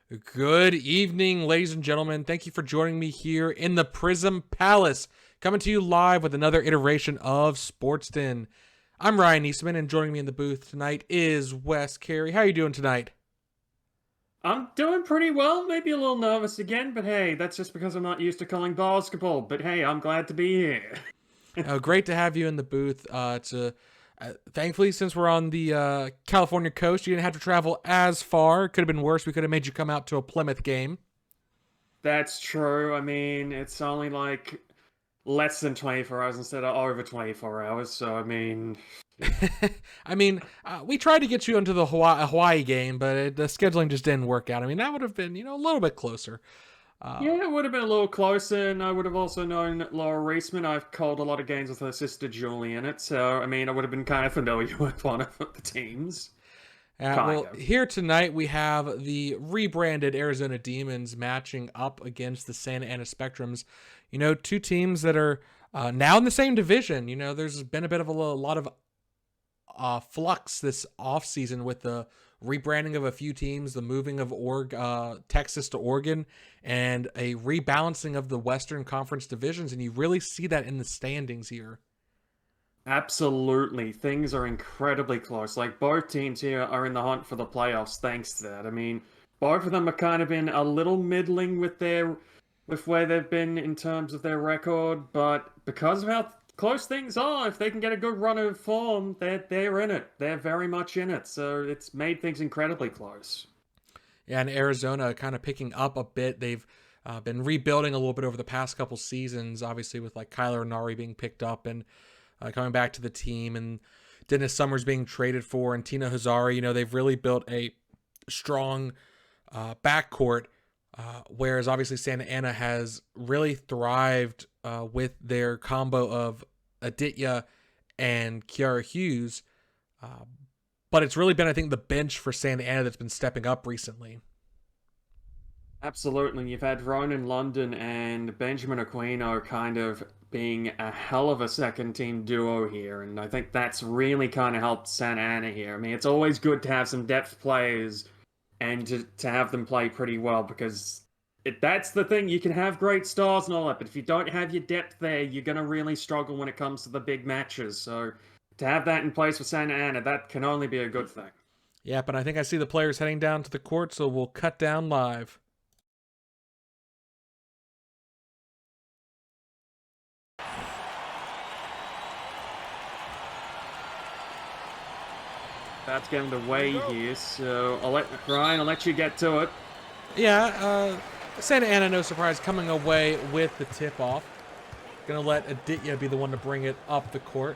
Good evening, ladies and gentlemen. Thank you for joining me here in the Prism Palace, coming to you live with another iteration of Sportsden. I'm Ryan Eastman, and joining me in the booth tonight is Wes Carey. How are you doing tonight? I'm doing pretty well, maybe a little nervous again, but hey, that's just because I'm not used to calling basketball. But hey, I'm glad to be here. Great to have you in the booth. Thankfully, since we're on the California coast, you didn't have to travel as far. Could have been worse. We could have made you come out to a Plymouth game. That's true. I mean, it's only like less than 24 hours instead of over 24 hours, so I mean, We tried to get you into the Hawaii game, but the scheduling just didn't work out. I mean, that would have been, a little bit closer. Uh, yeah, it would have been a little closer, and I would have also known Laura Reisman. I've called a lot of games with her sister Julie in it, so I mean, I would have been kind of familiar with one of the teams. Kind well, of. here tonight we have the rebranded Arizona Demons matching up against the Santa Ana Spectrums. Two teams that are now in the same division. There's been a bit of a lot of flux this offseason with the rebranding of a few teams, the moving of Texas to Oregon, and a rebalancing of the Western Conference divisions. And you really see that in the standings here. Absolutely. Things are incredibly close. Like, both teams here are in the hunt for the playoffs thanks to that. I mean, both of them have kind of been a little middling with where they've been in terms of their record, but because of how close things are, if they can get a good run of form, they're in it. They're very much in it. So it's made things incredibly close. Yeah, and Arizona kind of picking up a bit. They've been rebuilding a little bit over the past couple seasons, obviously with like Kyler Nari being picked up and coming back to the team, and Dennis Summers being traded for, and Tina Hazari. They've really built a strong backcourt, whereas obviously Santa Ana has really thrived with their combo of Aditya and Kiara Hughes. Uh, but it's really been, I think, the bench for Santa Ana that's been stepping up recently. Absolutely. You've had Ronan London and Benjamin Aquino kind of being a hell of a second team duo here, and I think that's really kind of helped Santa Ana here. I mean, it's always good to have some depth players and to have them play pretty well because that's the thing. You can have great stars and all that, but if you don't have your depth there, you're going to really struggle when it comes to the big matches. So to have that in place for Santa Ana, that can only be a good thing. Yeah, but I think I see the players heading down to the court, so we'll cut down live. That's getting away here, so I'll let you get to it. Yeah, Santa Ana, no surprise, coming away with the tip-off. Gonna let Aditya be the one to bring it up the court.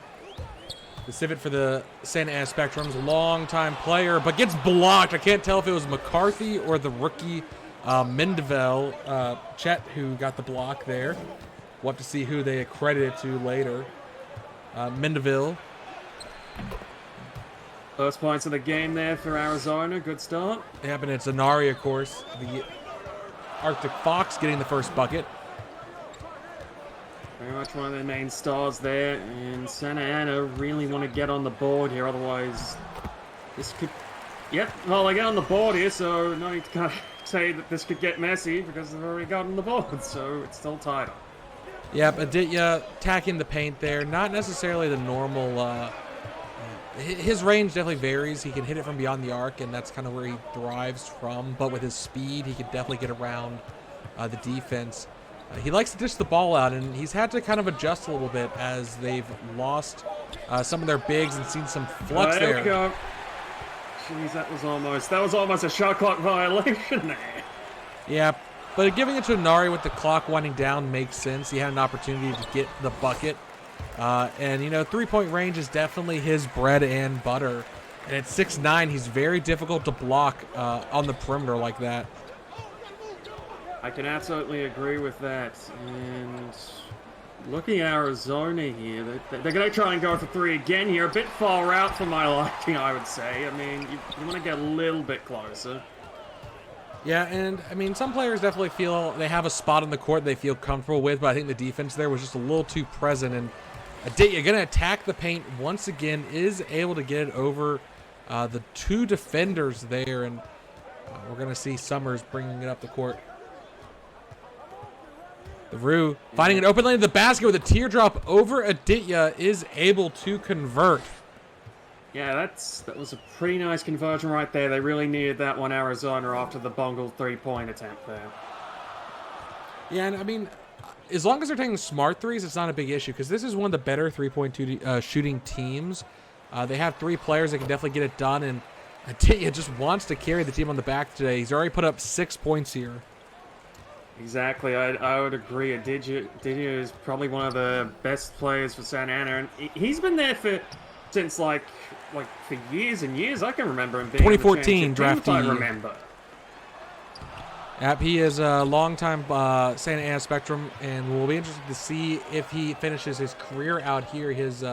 The Civet for the Santa Ana Spectrum's long-time player, but gets blocked. I can't tell if it was McCarthy or the rookie Mendeville, Chet, who got the block there. We'll have to see who they accredit it to later. Mendeville. First points of the game there for Arizona. Good start. Yeah, and it's Anari, of course, the Arctic Fox, getting the first bucket. Very much one of their main stars there, and Santa Ana really want to get on the board here, otherwise this could... Yep, well, they get on the board here, so no need to kind of say that this could get messy because they've already got on the board, so it's still tied up. Yep, Aditya attacking the paint there. Not necessarily the normal... his range definitely varies. He can hit it from beyond the arc, and that's kind of where he thrives from. But with his speed, he could definitely get around the defense. He likes to dish the ball out, and he's had to kind of adjust a little bit as they've lost some of their bigs and seen some flux there. There we go. Jeez, that was almost a shot clock violation there. Yeah, but giving it to Nari with the clock winding down makes sense. He had an opportunity to get the bucket. And three-point range is definitely his bread and butter. And at 6'9", he's very difficult to block on the perimeter like that. I can absolutely agree with that. And looking at Arizona here, they're going to try and go for three again here. A bit far out for my liking, I would say. I mean, you want to get a little bit closer. Yeah, and some players definitely feel they have a spot on the court they feel comfortable with, but I think the defense there was just a little too present. And Aditya going to attack the paint once again, is able to get it over the two defenders there, and We're going to see Summers bringing it up the court. The Rue finding an open lane to the basket with a teardrop over Aditya is able to convert. Yeah, that was a pretty nice conversion right there. They really needed that one, Arizona, after the bungled three-point attempt there. Yeah, and I mean, as long as they're taking smart threes, it's not a big issue because this is one of the better three-point shooting teams. They have 3 players that can definitely get it done, and Aditya just wants to carry the team on the back today. He's already put up 6 points here. Exactly, I would agree. Aditya is probably one of the best players for Santa Ana, and he's been there since like for years and years. I can remember him being 2014 draftee. I draftee. remember. Yep, he is a longtime Santa Ana Spectrum, and we'll be interested to see if he finishes his career out here. His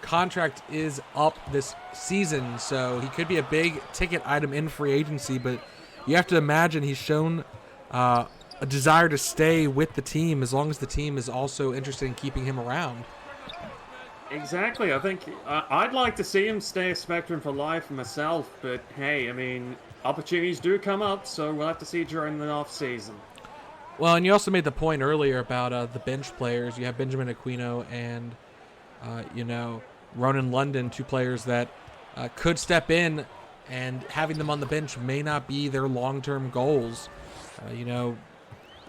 contract is up this season, so he could be a big ticket item in free agency, but you have to imagine he's shown a desire to stay with the team as long as the team is also interested in keeping him around. Exactly. I think I'd like to see him stay a Spectrum for life myself, but hey, I mean, opportunities do come up, so we'll have to see during the off season. Well, and you also made the point earlier about the bench players. You have Benjamin Aquino and, Ronan London, 2 players that could step in, and having them on the bench may not be their long-term goals.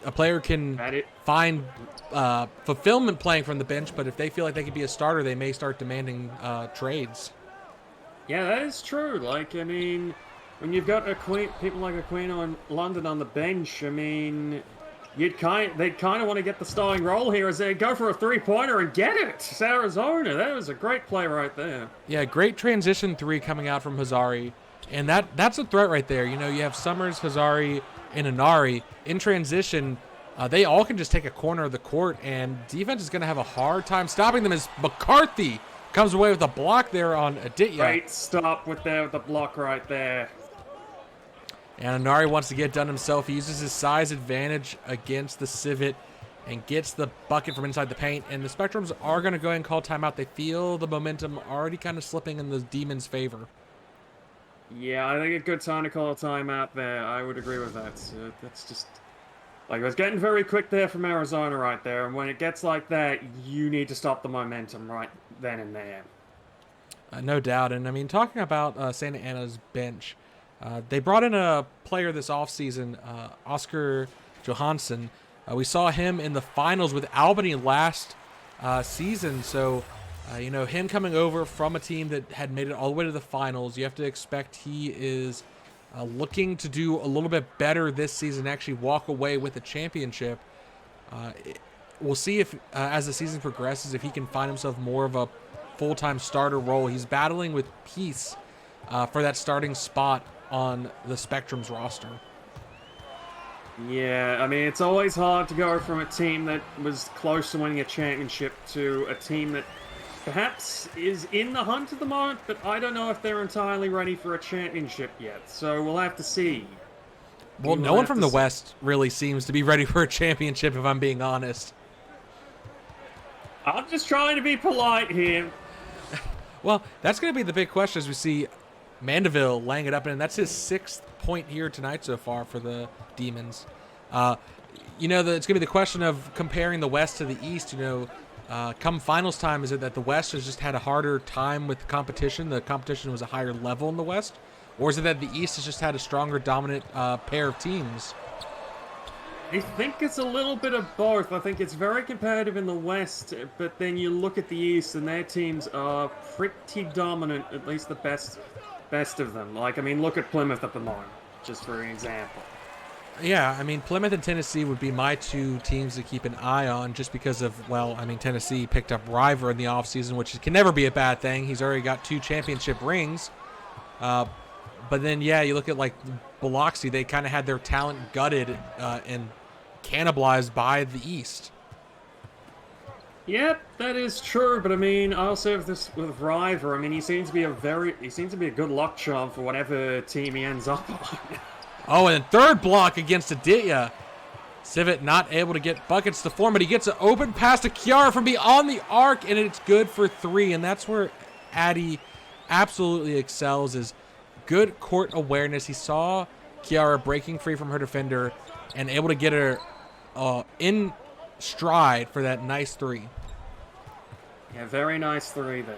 A player can find fulfillment playing from the bench, but if they feel like they could be a starter, they may start demanding trades. Yeah, that is true. Like, I mean, when you've got people like Aquino and London on the bench, I mean, they'd kind of want to get the starting role here as they go for a three-pointer and get it. It's Arizona. That was a great play right there. Yeah, great transition 3 coming out from Hazari, and that's a threat right there. You have Summers, Hazari, and Inari in transition. They all can just take a corner of the court, and defense is going to have a hard time stopping them as McCarthy comes away with a block there on Aditya. Great stop with the block right there. And Inari wants to get it done himself. He uses his size advantage against the Civet and gets the bucket from inside the paint. And the Spectrums are going to go ahead and call timeout. They feel the momentum already kind of slipping in the Demons' favor. Yeah, I think a good time to call a timeout there. I would agree with that. That's just... Like, it was getting very quick there from Arizona right there. And when it gets like that, you need to stop the momentum right then and there. No doubt. And, I mean, talking about Santa Ana's bench, they brought in a player this offseason, Oscar Johansson. We saw him in the finals with Albany last season. So, him coming over from a team that had made it all the way to the finals, you have to expect he is looking to do a little bit better this season, actually walk away with a championship. We'll see if, as the season progresses, if he can find himself more of a full-time starter role. He's battling with Peace for that starting spot on the Spectrum's roster. Yeah, I mean, it's always hard to go from a team that was close to winning a championship to a team that perhaps is in the hunt at the moment, but I don't know if they're entirely ready for a championship yet, so we'll have to see. Well, no one from the West really seems to be ready for a championship, if I'm being honest. I'm just trying to be polite here. Well, that's going to be the big question as we see Mandeville laying it up, and that's his 6th point here tonight so far for the Demons. It's going to be the question of comparing the West to the East. Come finals time, is it that the West has just had a harder time with the competition? The competition was a higher level in the West? Or is it that the East has just had a stronger, dominant pair of teams? I think it's a little bit of both. I think it's very competitive in the West, but then you look at the East and their teams are pretty dominant, at least the best of them. Like, I mean, look at Plymouth at the moment, just for an example. Yeah, I mean, Plymouth and Tennessee would be my 2 teams to keep an eye on just because of, Tennessee picked up River in the offseason, which can never be a bad thing. He's already got 2 championship rings. But then, you look at, Biloxi, they kind of had their talent gutted and cannibalized by the East. Yep, that is true, but I mean, I'll say with this with River, I mean, he seems to be a good luck charm for whatever team he ends up on. Oh, and third block against Aditya. Civet not able to get buckets to form, but he gets an open pass to Chiara from beyond the arc, and it's good for 3. And that's where Addy absolutely excels, is good court awareness. He saw Kiara breaking free from her defender and able to get her in stride for that nice three. Yeah, very nice three there.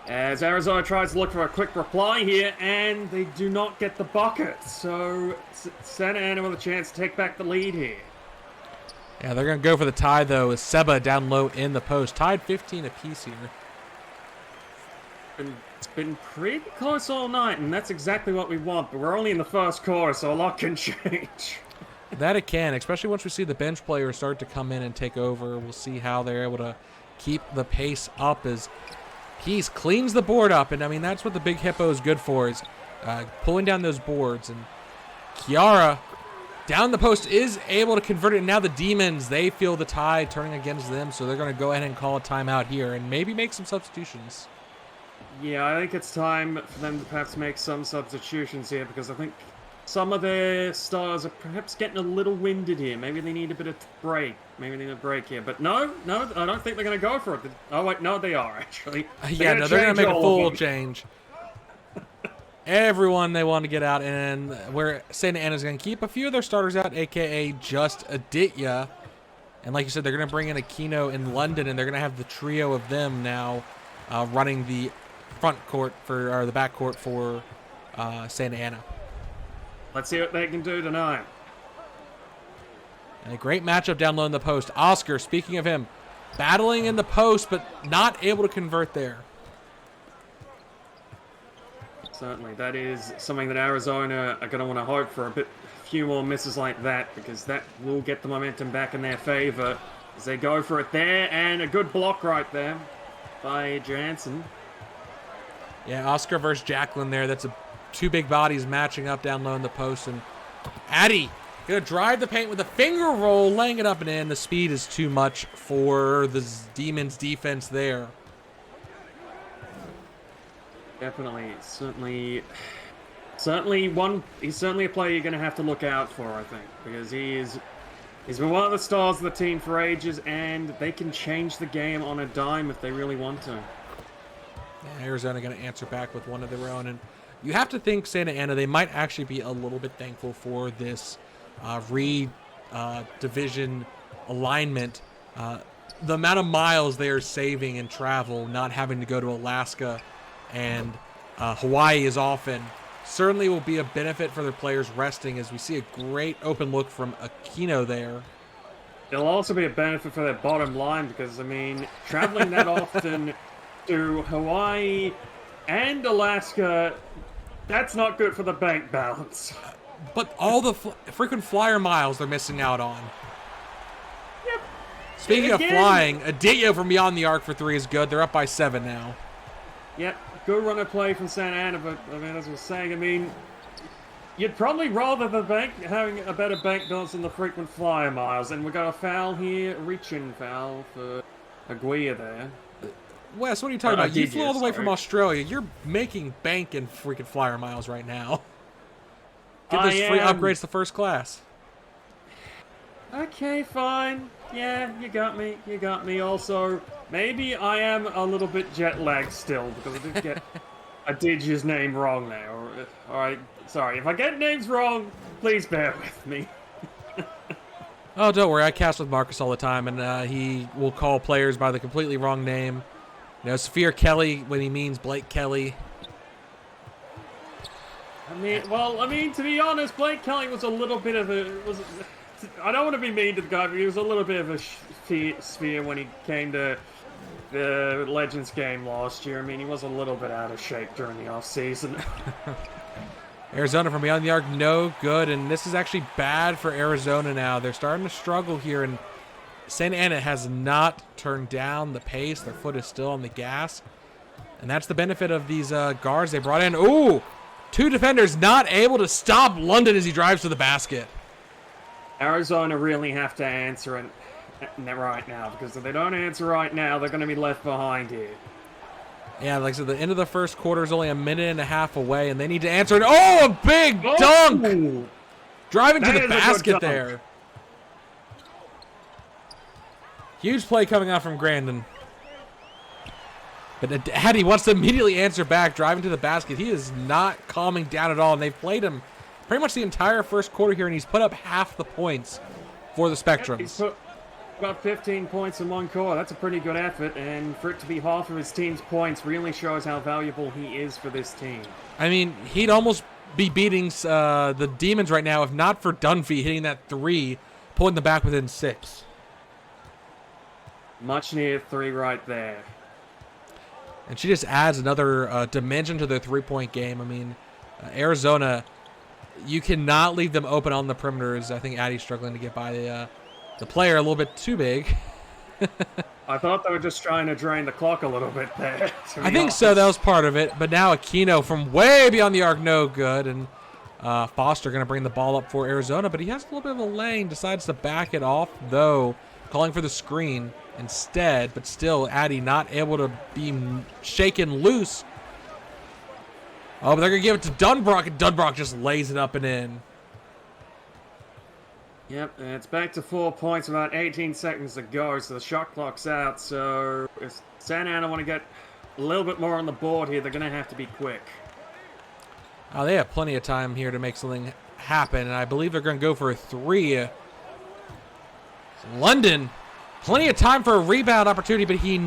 As Arizona tries to look for a quick reply here, and they do not get the bucket. So Santa Ana with a chance to take back the lead here. Yeah, they're going to go for the tie, though, with Seba down low in the post. Tied 15 apiece here. It's been pretty close all night, and that's exactly what we want. But we're only in the first quarter, so a lot can change. That it can, especially once we see the bench players start to come in and take over. We'll see how they're able to keep the pace up as Peace cleans the board up. And, I mean, that's what the Big Hippo is good for, is pulling down those boards. And Kiara down the post is able to convert it. And now the Demons, they feel the tide turning against them, so they're going to go ahead and call a timeout here and maybe make some substitutions. Yeah, I think it's time for them to perhaps make some substitutions here, because I think some of their stars are perhaps getting a little winded here. Maybe they need a bit of break. Maybe they need a break here. But no, I don't think they're going to go for it. Oh, wait, no, they are, actually. Yeah, no, they're going to make a full change. Everyone they want to get out, and where Santa Ana's going to keep a few of their starters out, a.k.a. just Aditya. And like you said, they're going to bring in Aquino in London, and they're going to have the trio of them now running the front court or the back court for Santa Ana. Let's see what they can do tonight. And a great matchup down low in the post. Oscar, speaking of him, battling in the post, but not able to convert there. Certainly, that is something that Arizona are going to want to hope for, a few more misses like that, because that will get the momentum back in their favor as they go for it there, and a good block right there by Jansen. Yeah, Oscar versus Jacqueline there. That's two big bodies matching up down low in the post, and Addie gonna drive the paint with a finger roll, laying it up and in. The speed is too much for the Demons defense there. Definitely, certainly he's certainly a player you're going to have to look out for, I think, because he's been one of the stars of the team for ages, and they can change the game on a dime if they really want to. Yeah, Arizona going to answer back with one of their own, and you have to think Santa Ana, they might actually be a little bit thankful for this division alignment. The amount of miles they are saving in travel, not having to go to Alaska and Hawaii as often, certainly will be a benefit for their players resting, as we see a great open look from Aquino there. It'll also be a benefit for their bottom line, because, I mean, traveling that often to Hawaii and Alaska, that's not good for the bank balance. But all the frequent flyer miles they're missing out on. Yep. Speaking of flying, Aditya from beyond the arc for three is good. They're up by 7 now. Yep, good run of play from Santa Ana, but, I mean, as I was saying, I mean, you'd probably rather the bank having a better bank balance than the frequent flyer miles, and we got a foul here, a reach-in foul for Aguirre there. Wes, what are you talking about? You flew all the way from Australia. You're making bank in freaking flyer miles right now. Get those free upgrades to first class. Okay, fine. Yeah, you got me. You got me. Also, maybe I am a little bit jet lagged still, because I did get Aditya's name wrong there. Alright, sorry. If I get names wrong, please bear with me. Oh, don't worry. I cast with Marcus all the time, and he will call players by the completely wrong name. You know, Saphir Kelly when he means Blake Kelly. I mean, to be honest, Blake Kelly was a little bit of a... I don't want to be mean to the guy, but he was a little bit of a sphere when he came to the Legends game last year. I mean, he was a little bit out of shape during the offseason. Arizona from beyond the arc, no good, and this is actually bad for Arizona now. They're starting to struggle here, and Santa Ana has not turned down the pace. Their foot is still on the gas, and that's the benefit of these guards they brought in. Ooh, two defenders not able to stop London as he drives to the basket. Arizona really have to answer it right now, because if they don't answer right now, they're going to be left behind here. Yeah, like I said, the end of the first quarter is only a minute and a half away, and they need to answer it. Oh, a big dunk! Driving to the basket there. Huge play coming out from Grandin. But Addy wants to immediately answer back, driving to the basket. He is not calming down at all, and they've played him pretty much the entire first quarter here, and he's put up half the points for the Spectrums. He's put about 15 points in one quarter. That's a pretty good effort, and for it to be half of his team's points really shows how valuable he is for this team. I mean, he'd almost be beating the Demons right now if not for Dunphy hitting that 3, pulling them back within 6. Much needed 3 right there. And she just adds another dimension to their 3-point game. I mean, Arizona, you cannot leave them open on the perimeters. I think Addie's struggling to get by the player a little bit too big. I thought they were just trying to drain the clock a little bit there. I think so. That was part of it. But now Aquino from way beyond the arc, no good. And Foster going to bring the ball up for Arizona. But he has a little bit of a lane, decides to back it off, though, calling for the screen instead. But still, Addie not able to be shaken loose. Oh, but they're going to give it to Dunbrock, and Dunbrock just lays it up and in. Yep, and it's back to 4 points, about 18 seconds to go, so the shot clock's out. So if Santa Ana want to get a little bit more on the board here, they're going to have to be quick. They have plenty of time here to make something happen, and I believe they're going to go for a 3. London, plenty of time for a rebound opportunity, but he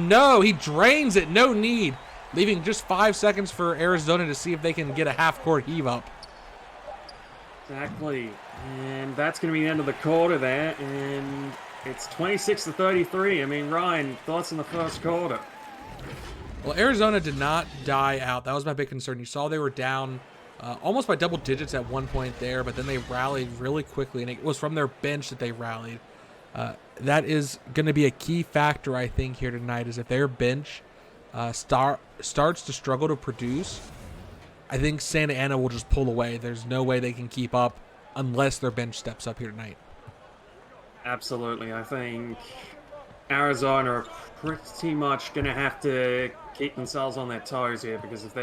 drains it, no need, leaving just 5 seconds for Arizona to see if they can get a half-court heave up. Exactly. And that's going to be the end of the quarter there. And it's 26-33. I mean, Ryan, thoughts on the first quarter? Well, Arizona did not die out. That was my big concern. You saw they were down almost by double digits at one point there, but then they rallied really quickly, and it was from their bench that they rallied. That is going to be a key factor, I think, here tonight, is if their bench starts to struggle to produce, I think Santa Ana will just pull away. There's no way they can keep up unless their bench steps up here tonight. Absolutely. I think Arizona are pretty much going to have to keep themselves on their toes here, because if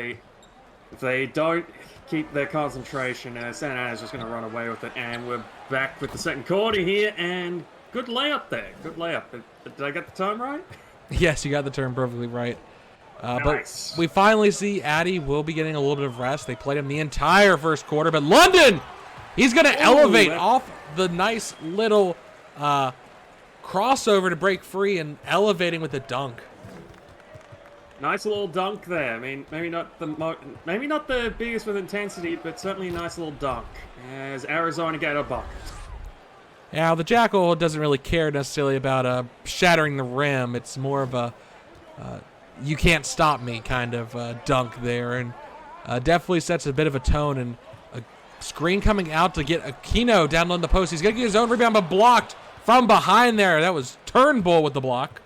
they don't keep their concentration, Santa Ana is just going to run away with it. And we're back with the second quarter here, and good layup there. Good layup. Did I get the time right? Yes, you got the term perfectly right. Nice. But we finally see Addie will be getting a little bit of rest. They played him the entire first quarter, but London, he's going to elevate off the nice little crossover to break free and elevating with a dunk. Nice little dunk there. I mean, maybe not the biggest with intensity, but certainly a nice little dunk as Arizona get a bucket. Yeah, the Jackal doesn't really care necessarily about shattering the rim. It's more of a you can't stop me kind of dunk there, and definitely sets a bit of a tone. And a screen coming out to get Aquino down on the post. He's going to get his own rebound, but blocked from behind there. That was Turnbull with the block.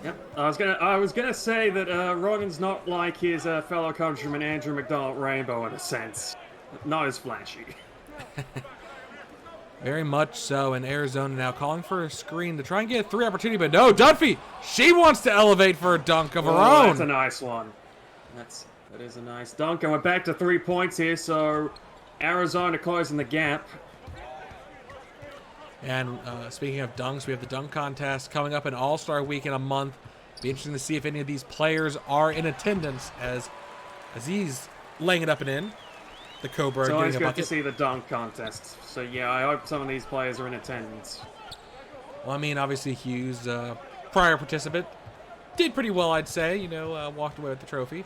Yep, I was gonna say that Rogan's not like his fellow countryman Andrew McDonald Rainbow in a sense, not as flashy. Very much so, and Arizona now calling for a screen to try and get a 3 opportunity, but no, Dunphy, she wants to elevate for a dunk of her own. That's a nice one. That is a nice dunk, and we're back to 3 points here, so Arizona closing the gap. And speaking of dunks, we have the dunk contest coming up in All-Star Week in a month. Be interesting to see if any of these players are in attendance as he's laying it up and in. The Cobra It's always getting a good to bucket. see the dunk contest. So yeah, I hope some of these players are in attendance. Well, I mean, obviously Hughes, prior participant, did pretty well, I'd say. You know, walked away with the trophy.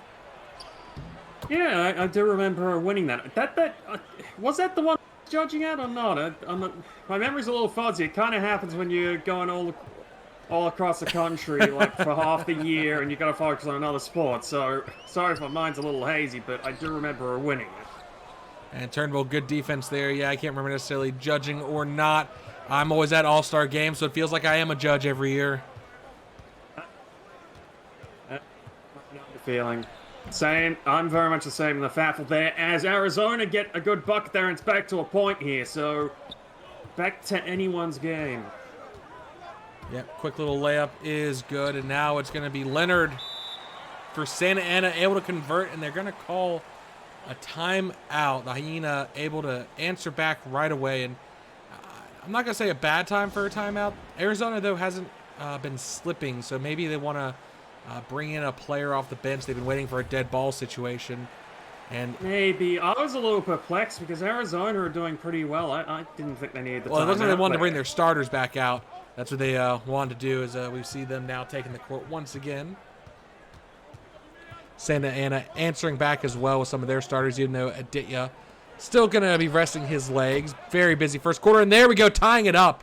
Yeah, I do remember her winning that. Was that the one judging at or not? My memory's a little fuzzy. It kind of happens when you're going all across the country, like for half the year, and you got to focus on another sport. So sorry if my mind's a little hazy, but I do remember her winning it. And Turnbull, good defense there. Yeah, I can't remember necessarily judging or not. I'm always at All-Star games, so it feels like I am a judge every year. Feeling. Same. I'm very much the same in the faffle there, as Arizona get a good bucket there, and it's back to a point here. So back to anyone's game. Yep, quick little layup is good, and now it's going to be Leonard for Santa Ana able to convert, and they're going to call a timeout. The Hyena able to answer back right away, and I'm not going to say a bad time for a timeout. Arizona, though, hasn't been slipping, so maybe they want to bring in a player off the bench. They've been waiting for a dead ball situation. And Maybe. I was a little perplexed because Arizona are doing pretty well. I didn't think they needed the well, it wasn't they timeout wanted to bring there. their starters back out. That's what they wanted to do. Is we see them now taking the court once again. Santa Ana answering back as well with some of their starters, even though Aditya still going to be resting his legs. Very busy first quarter, and there we go, tying it up.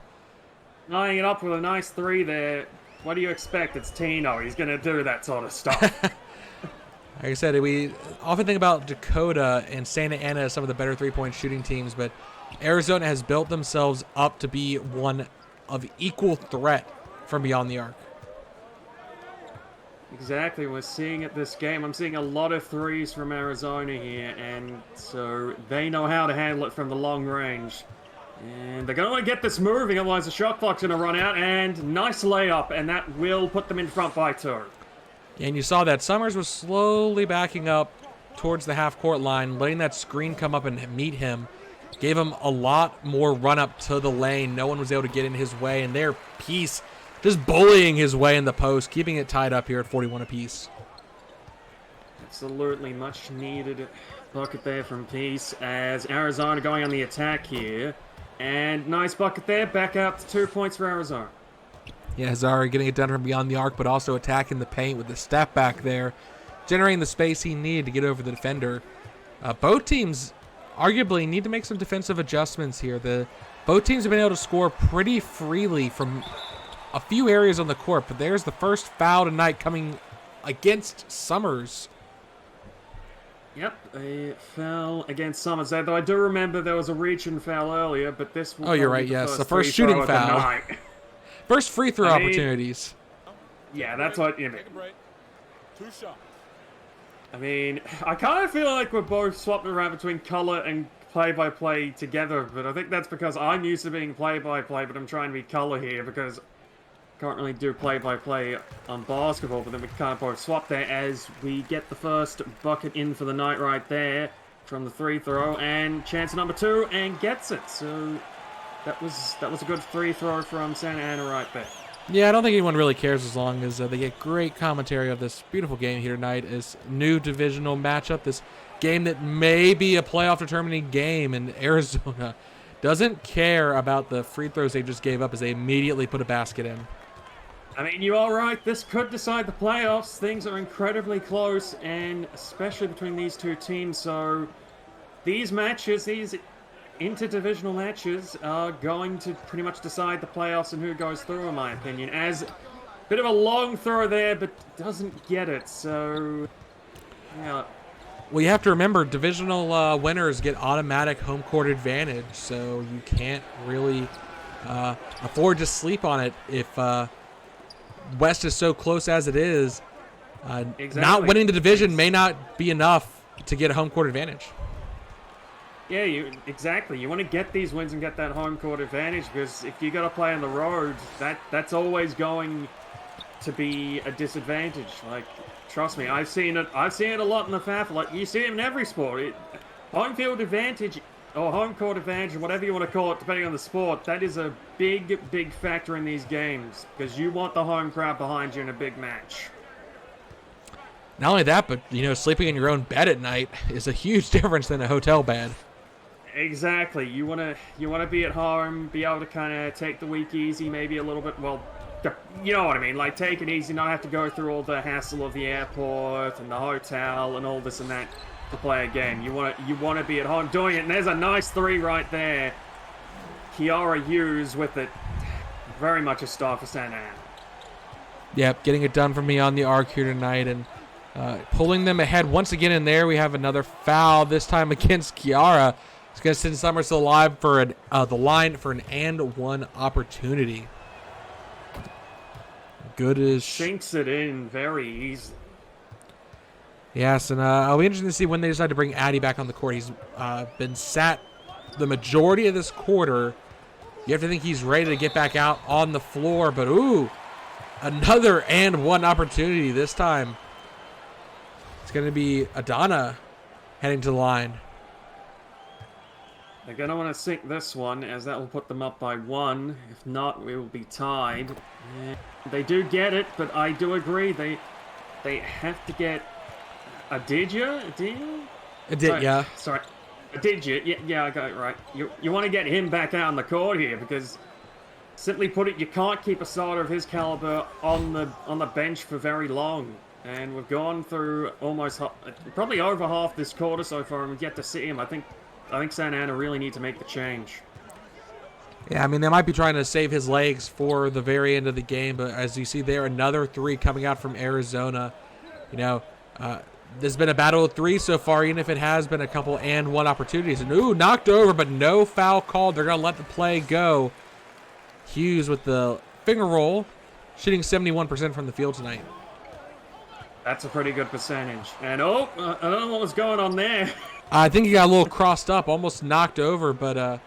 Tying it up with a nice 3 there. What do you expect? It's Tino. He's going to do that sort of stuff. Like I said, we often think about Dakota and Santa Ana as some of the better three-point shooting teams, but Arizona has built themselves up to be one of equal threat from beyond the arc. Exactly. We're seeing it this game. I'm seeing a lot of 3s from Arizona here, and so they know how to handle it from the long range. And they're going to want to get this moving, otherwise the shot clock's going to run out, and nice layup, and that will put them in front by 2. And you saw that Summers was slowly backing up towards the half-court line, letting that screen come up and meet him. Gave him a lot more run-up to the lane. No one was able to get in his way, and their piece just bullying his way in the post, keeping it tied up here at 41 apiece. Absolutely much needed bucket there from Peace as Arizona going on the attack here. And nice bucket there, back out to 2 points for Arizona. Yeah, Zari getting it done from beyond the arc, but also attacking the paint with the step back there, generating the space he needed to get over the defender. Both teams arguably need to make some defensive adjustments here. Both teams have been able to score pretty freely from a few areas on the court, but there's the first foul tonight coming against Summers. Yep, a foul against Summers there, though I do remember there was a reach and foul earlier, but this will You're probably right, be yes, the free first shooting throw of the foul. night. First free throw I mean- opportunities. Yeah, that's what you mean. Take a break. 2 shots. I mean, I kind of feel like we're both swapping around between color and play-by-play together, but I think that's because I'm used to being play-by-play, but I'm trying to be color here because I can't really do play-by-play on basketball, but then we kind of both swap there as we get the first bucket in for the night right there from the free throw, and chance number 2, and gets it. So that was a good free throw from Santa Ana right there. Yeah, I don't think anyone really cares as long as they get great commentary of this beautiful game here tonight. This new divisional matchup, this game that may be a playoff determining game, and Arizona doesn't care about the free throws they just gave up as they immediately put a basket in. I mean, you are right. This could decide the playoffs. Things are incredibly close, and especially between these two teams. So these matches, these interdivisional matches, are going to pretty much decide the playoffs and who goes through, in my opinion. As a bit of a long throw there, but doesn't get it. So, yeah. Well, you have to remember, divisional winners get automatic home court advantage, so you can't really afford to sleep on it if West is so close as it is. Exactly. Not winning the division may not be enough to get a home court advantage. Yeah, exactly. You want to get these wins and get that home court advantage, because if you got to play on the road, that's always going to be a disadvantage. Like, trust me, I've seen it a lot in the FAF. Like, you see it in every sport. Home field advantage or home court advantage, or whatever you want to call it, depending on the sport, that is a big factor in these games, because you want the home crowd behind you in a big match. Not only that, but sleeping in your own bed at night is a huge difference than a hotel bed. Exactly. You wanna be at home, be able to kind of take the week easy, maybe a little bit. Well, you know what I mean. Like, take it easy, not have to go through all the hassle of the airport and the hotel and all this and that to play a game. You wanna be at home doing it. And there's a nice 3 right there. Kiara Hughes with it. Very much a star for Santa Ana. Yep, getting it done for me on the arc here tonight, and pulling them ahead once again. In there, we have another foul. This time against Kiara. It's going to send Summers to the line for the line for an and one opportunity. Good as Sinks it in very easily. yes, and I'll be interested to see when they decide to bring Addy back on the court. He's been sat the majority of this quarter. You have to think he's ready to get back out on the floor, but ooh, another and one opportunity this time. It's going to be Adana heading to the line. They're going to want to sink this one, as that will put them up by 1. If not, we will be tied. And they do get it, but I do agree. They have to get Aditya? It did, yeah. Sorry. Did you? Yeah, I got it right. You want to get him back out on the court here because, simply put it, you can't keep a starter of his caliber on the bench for very long. And we've gone through probably over half this quarter so far, and we've yet to see him. I think Santa Ana really need to make the change. Yeah, I mean, they might be trying to save his legs for the very end of the game, but as you see there, another three coming out from Arizona. You know, there's been a battle of three so far, even if it has been a couple and one opportunities. And, ooh, knocked over, but no foul called. They're going to let the play go. Hughes with the finger roll, shooting 71% from the field tonight. That's a pretty good percentage. And, I don't know what was going on there. I think he got a little crossed up, almost knocked over, but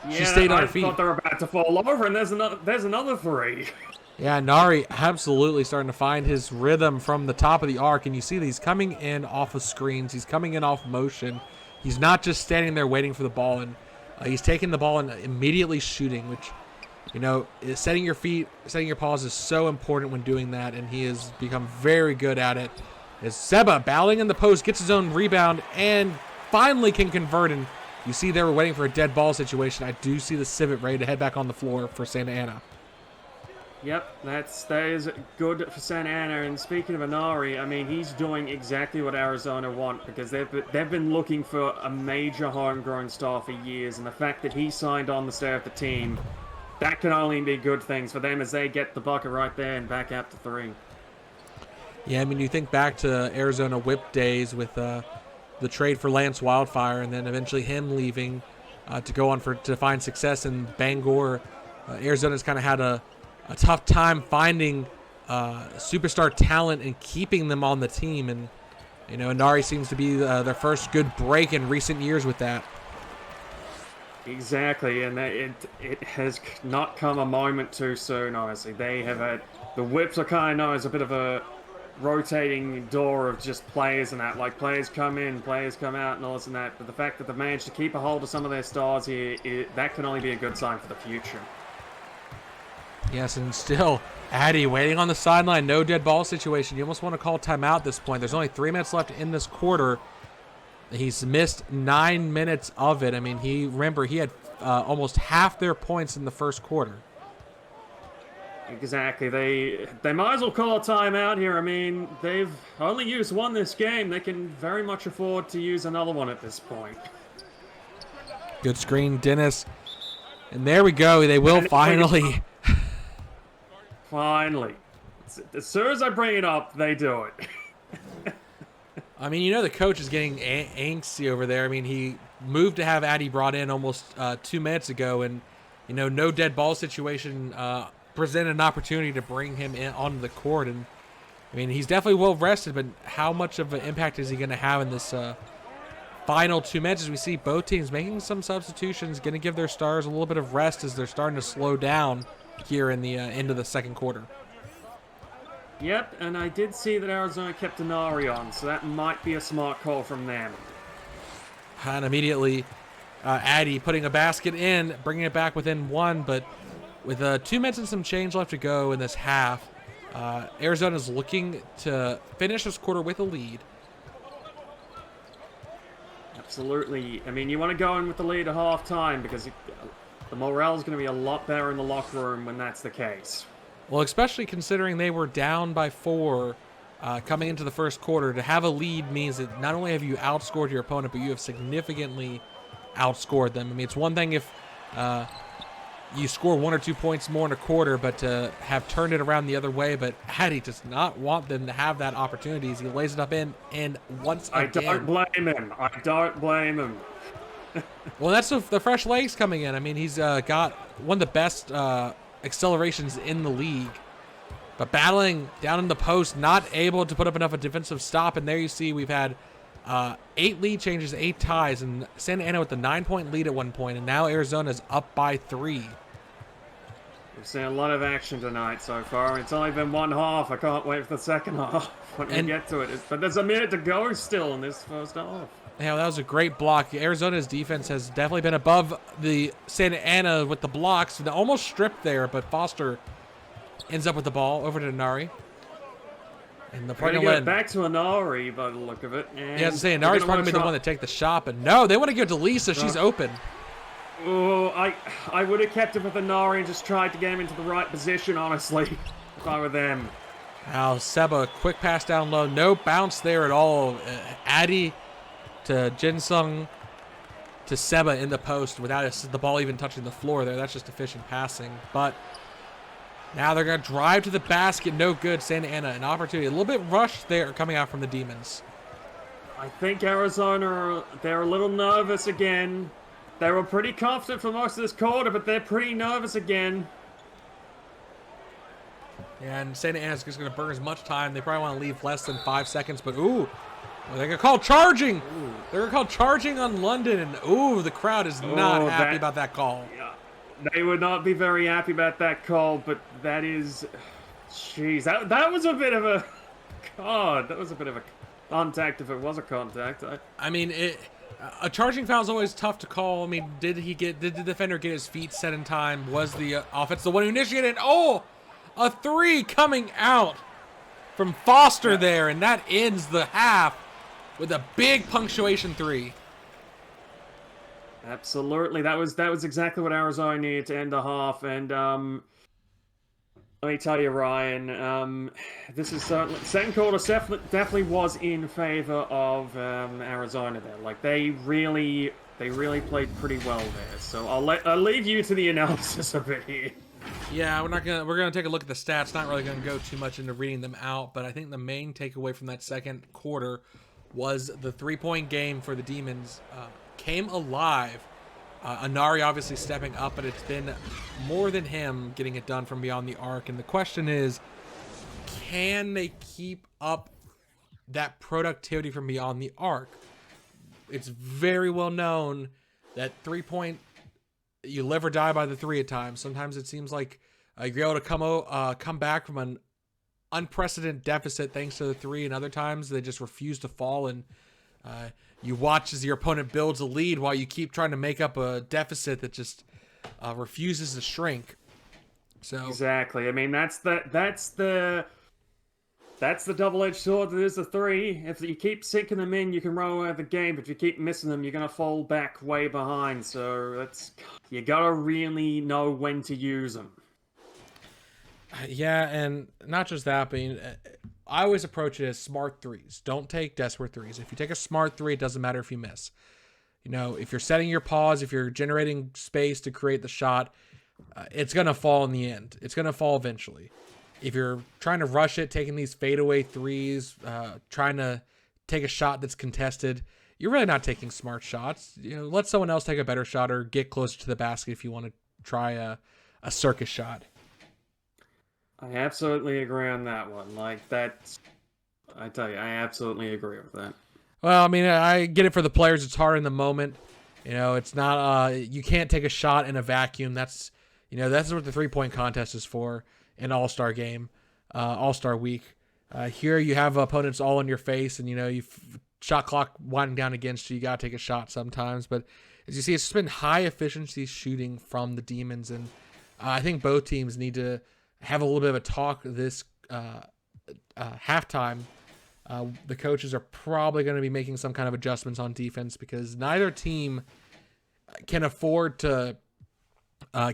she stayed on her feet. I thought they were about to fall over, and there's another three. Yeah, Nari absolutely starting to find his rhythm from the top of the arc, and you see that he's coming in off of screens. He's coming in off motion. He's not just standing there waiting for the ball, and he's taking the ball and immediately shooting, which, you know, setting your feet, setting your paws is so important when doing that, and he has become very good at it. As Seba battling in the post, gets his own rebound, and finally can convert, and you see they were waiting for a dead ball situation. I do see the Civet ready to head back on the floor for Santa Ana. Yep, that is good for Santa Ana. And speaking of Anari, I mean, he's doing exactly what Arizona want because they've been looking for a major homegrown star for years, and the fact that he signed on to stay with the team, that can only be good things for them as they get the bucket right there and back out to three. Yeah, I mean, you think back to Arizona Whip days with the trade for Lance Wildfire, and then eventually him leaving to go on to find success in Bangor. Arizona's kind of had a tough time finding superstar talent and keeping them on the team, and you know, Anari seems to be their first good break in recent years with that. Exactly, and it has not come a moment too soon. Honestly, they have had the Whips are kind of known as a bit of a rotating door of just players and that, like players come in, players come out, and all this and that. But the fact that they've managed to keep a hold of some of their stars here, that can only be a good sign for the future. Yes, and still, Addy waiting on the sideline, no dead ball situation. You almost want to call timeout at this point. There's only 3 minutes left in this quarter. He's missed 9 minutes of it. I mean, remember he had almost half their points in the first quarter. Exactly. They might as well call a timeout here. I mean, they've only used one this game. They can very much afford to use another one at this point. Good screen, Dennis. And there we go. They will finally. Finally. As soon as I bring it up, they do it. I mean, you know the coach is getting angsty over there. I mean, he moved to have Addy brought in almost 2 minutes ago, and, you know, no dead ball situation presented an opportunity to bring him in onto the court. And I mean, he's definitely well rested, but how much of an impact is he going to have in this final 2 minutes? As we see both teams making some substitutions, going to give their stars a little bit of rest as they're starting to slow down here in the end of the second quarter. Yep, and I did see that Arizona kept Anari on, so that might be a smart call from them. And immediately, Addy putting a basket in, bringing it back within one, but with 2 minutes and some change left to go in this half, Arizona's looking to finish this quarter with a lead. Absolutely. I mean, you want to go in with the lead at halftime because the morale is going to be a lot better in the locker room when that's the case. Well, especially considering they were down by 4 coming into the first quarter. To have a lead means that not only have you outscored your opponent, but you have significantly outscored them. I mean, it's one thing if you score 1 or 2 points more in a quarter, but to have turned it around the other way. But Addy does not want them to have that opportunity. He lays it up in, and once again... I don't blame him. Well, that's the fresh legs coming in. I mean, he's got one of the best accelerations in the league. But battling down in the post, not able to put up enough of a defensive stop. And there you see we've had 8 lead changes, 8 ties, and Santa Ana with the 9-point lead at one point, and now Arizona's up by 3. We've seen a lot of action tonight so far. It's only been one half. I can't wait for the second half when we get to it. But there's a minute to go still in this first half. Yeah, that was a great block. Arizona's defense has definitely been above the Santa Ana with the blocks. They almost stripped there, but Foster ends up with the ball over to Nari. And the We're front gonna end. go back to Inari by the look of it. Yeah, I was saying, Inari's probably gonna be the one to take the shot, but no, they want to give it to Lisa. She's open. Oh, I would have kept it with Inari and just tried to get him into the right position, honestly, if I were them. Now, Seba, quick pass down low. No bounce there at all. Addy to Jinsung to Seba in the post without the ball even touching the floor there. That's just efficient passing. But now they're going to drive to the basket. No good. Santa Ana, an opportunity. A little bit rushed there coming out from the Demons. I think Arizona, they're a little nervous again. They were pretty confident for most of this quarter, but they're pretty nervous again. And Santa Ana's just going to burn as much time. They probably want to leave less than 5 seconds, but ooh. They're going to call charging. Ooh. They're going to call charging on London, and ooh, the crowd is not happy about that call. Yeah, they would not be very happy about that call, but that is... Jeez, that was a bit of a... God, that was a bit of a contact if it was a contact. I mean, a charging foul is always tough to call. I mean, did the defender get his feet set in time? Was the offense the one who initiated? Oh, a three coming out from Foster there, and that ends the half with a big punctuation three. Absolutely, that was exactly what Arizona needed to end the half, and let me tell you, Ryan, this is certainly second quarter definitely was in favor of Arizona there. Like they really played pretty well there. So I'll leave you to the analysis of it here. Yeah, we're gonna take a look at the stats. Not really gonna go too much into reading them out, but I think the main takeaway from that second quarter was the 3-point game for the Demons came alive. Inari obviously stepping up, but it's been more than him getting it done from beyond the arc. And the question is, can they keep up that productivity from beyond the arc? It's very well known that 3-point, you live or die by the three at times. Sometimes it seems like you're able to come back from an unprecedented deficit thanks to the three, and other times they just refuse to fall, and you watch as your opponent builds a lead while you keep trying to make up a deficit that just refuses to shrink. So exactly. I mean, that's the double-edged sword that is the three. If you keep sinking them in, you can run away with the game. But if you keep missing them, you're gonna fall back way behind. So you gotta really know when to use them. Yeah, and not just that, but I always approach it as smart threes. Don't take desperate threes. If you take a smart three, it doesn't matter if you miss. You know, if you're setting your pause, if you're generating space to create the shot, it's going to fall in the end. It's going to fall eventually. If you're trying to rush it, taking these fadeaway threes, trying to take a shot that's contested, you're really not taking smart shots. You know, let someone else take a better shot or get closer to the basket if you want to try a circus shot. I absolutely agree on that one. Like, I tell you, I absolutely agree with that. Well, I mean, I get it for the players. It's hard in the moment. You know, it's not, you can't take a shot in a vacuum. That's what the 3-point contest is for in All-Star game, All-Star week. Here you have opponents all in your face, and, you know, shot clock winding down against you. You got to take a shot sometimes. But as you see, it's just been high efficiency shooting from the Demons, and I think both teams need to have a little bit of a talk this halftime. The coaches are probably going to be making some kind of adjustments on defense because neither team can afford to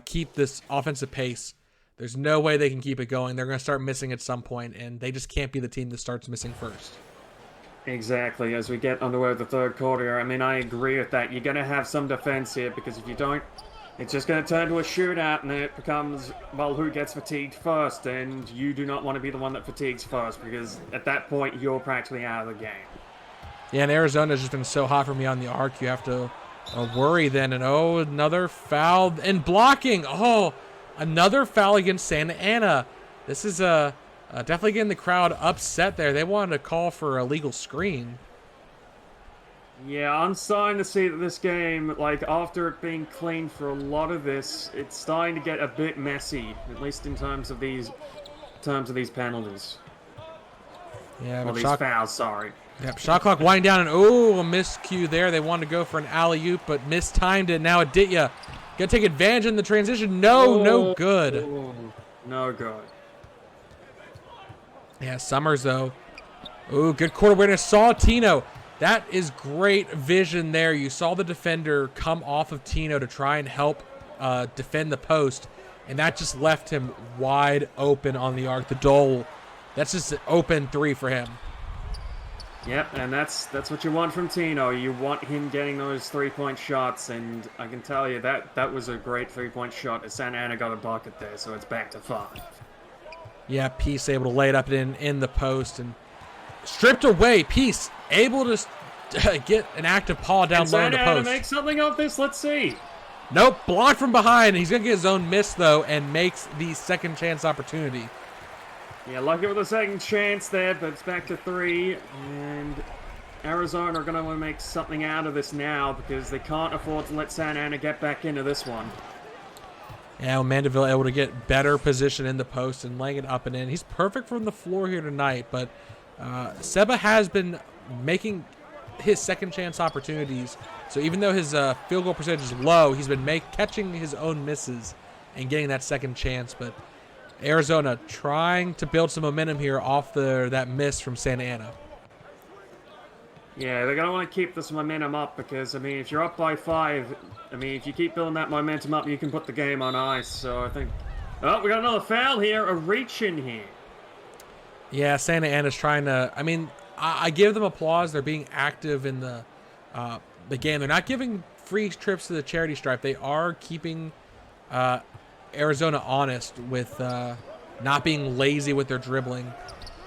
keep this offensive pace. There's no way they can keep it going. They're going to start missing at some point, and they just can't be the team that starts missing first. Exactly. As we get underway with the third quarter, I mean, I agree with that. You're going to have some defense here because if you don't, it's just going to turn to a shootout, and then it becomes, well, who gets fatigued first? And you do not want to be the one that fatigues first, because at that point, you're practically out of the game. Yeah, and Arizona's just been so hot for me on the arc. You have to worry then. And, another foul. And blocking. Another foul against Santa Ana. This is definitely getting the crowd upset there. They wanted to call for a legal screen. Yeah, I'm starting to see that this game, like, after it being clean for a lot of this, it's starting to get a bit messy, at least in terms of these penalties. Yeah, or these fouls, sorry. Yep, shot clock winding down, and a miscue there. They wanted to go for an alley-oop, but mistimed it. Now Aditya gonna take advantage in the transition. No good. No good. Yeah, Summers, though, Ooh, good court awareness. Saw Tino. That is great vision there. You saw the defender come off of Tino to try and help defend the post, and that just left him wide open on the arc. The Dole, that's just an open three for him. Yep, and that's what you want from Tino. You want him getting those three-point shots, and I can tell you that was a great three-point shot as Santa Ana got a bucket there, so it's back to 5. Yeah, Peace able to lay it up in the post and stripped away. Peace able to get an active paw down low in the Santa Ana post. make something of this? Let's see. Nope, blocked from behind. He's going to get his own miss, though, and makes the second chance opportunity. Yeah, lucky with a second chance there, but it's back to 3, and Arizona are going to want to make something out of this now because they can't afford to let Santa Ana get back into this one. Yeah, Mandeville able to get better position in the post and laying it up and in. He's perfect from the floor here tonight, but Seba has been making his second chance opportunities. So even though his field goal percentage is low, he's been catching his own misses and getting that second chance. But Arizona trying to build some momentum here off that miss from Santa Ana. Yeah, they're going to want to keep this momentum up because, I mean, if you're up by 5, I mean, if you keep building that momentum up, you can put the game on ice. So I think... Oh, we got another foul here, a reach in here. Yeah, Santa Ana's trying to... I mean, I give them applause. They're being active in the game. They're not giving free trips to the charity stripe. They are keeping Arizona honest with not being lazy with their dribbling.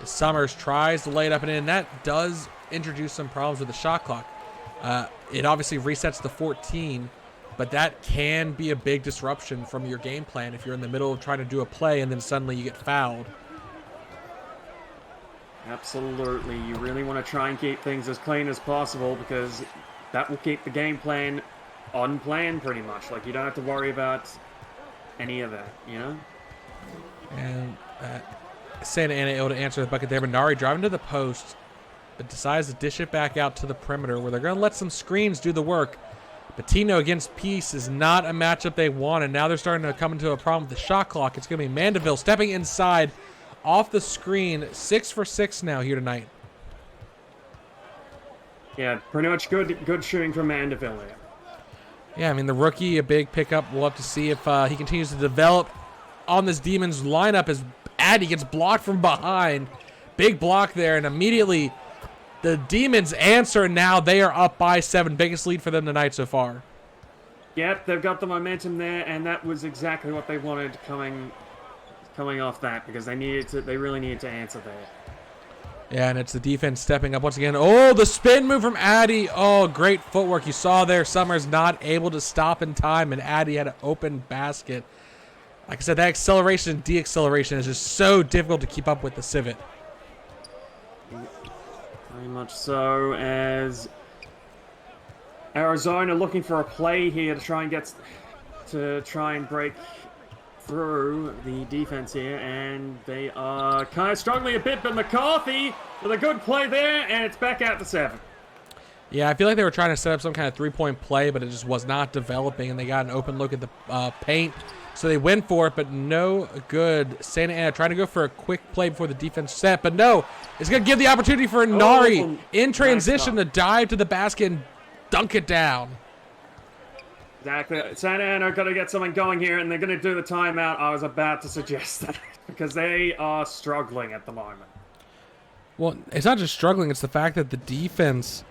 Summers tries to lay it up and in. That does introduce some problems with the shot clock. It obviously resets to 14, but that can be a big disruption from your game plan if you're in the middle of trying to do a play and then suddenly you get fouled. Absolutely. You really want to try and keep things as clean as possible because that will keep the game plan on plan pretty much. Like, you don't have to worry about any of that, you know? And Santa Ana able to answer the bucket there. Minari driving to the post, but decides to dish it back out to the perimeter where they're going to let some screens do the work. Patino against Peace is not a matchup they want, and now they're starting to come into a problem with the shot clock. It's going to be Mandeville stepping inside off the screen. 6 for 6 now here tonight. Yeah, pretty much good shooting from Mandeville there. Yeah, I mean, the rookie, a big pickup. We'll have to see if he continues to develop on this Demons lineup as Addy gets blocked from behind. Big block there, and immediately the Demons answer. Now they are up by 7. Biggest lead for them tonight so far. Yep, they've got the momentum there, and that was exactly what they wanted coming off that because they really needed to answer there. Yeah, and it's the defense stepping up once again. Oh, the spin move from Addy. Oh, great footwork. You saw there, Summers not able to stop in time, and Addy had an open basket. Like I said, that acceleration and deacceleration is just so difficult to keep up with the Civet. Very much so, as Arizona looking for a play here to try and break through the defense here, and they are kind of struggling a bit, but McCarthy with a good play there, and it's back out to 7. Yeah, I feel like they were trying to set up some kind of three-point play, but it just was not developing, and they got an open look at the paint, so they went for it, but no good. Santa Ana trying to go for a quick play before the defense set, but no, it's going to give the opportunity for Nari in transition to dive to the basket and dunk it down. Exactly. Santa Ana are going to get something going here, and they're going to do the timeout. I was about to suggest that because they are struggling at the moment. Well, it's not just struggling. It's the fact that the defense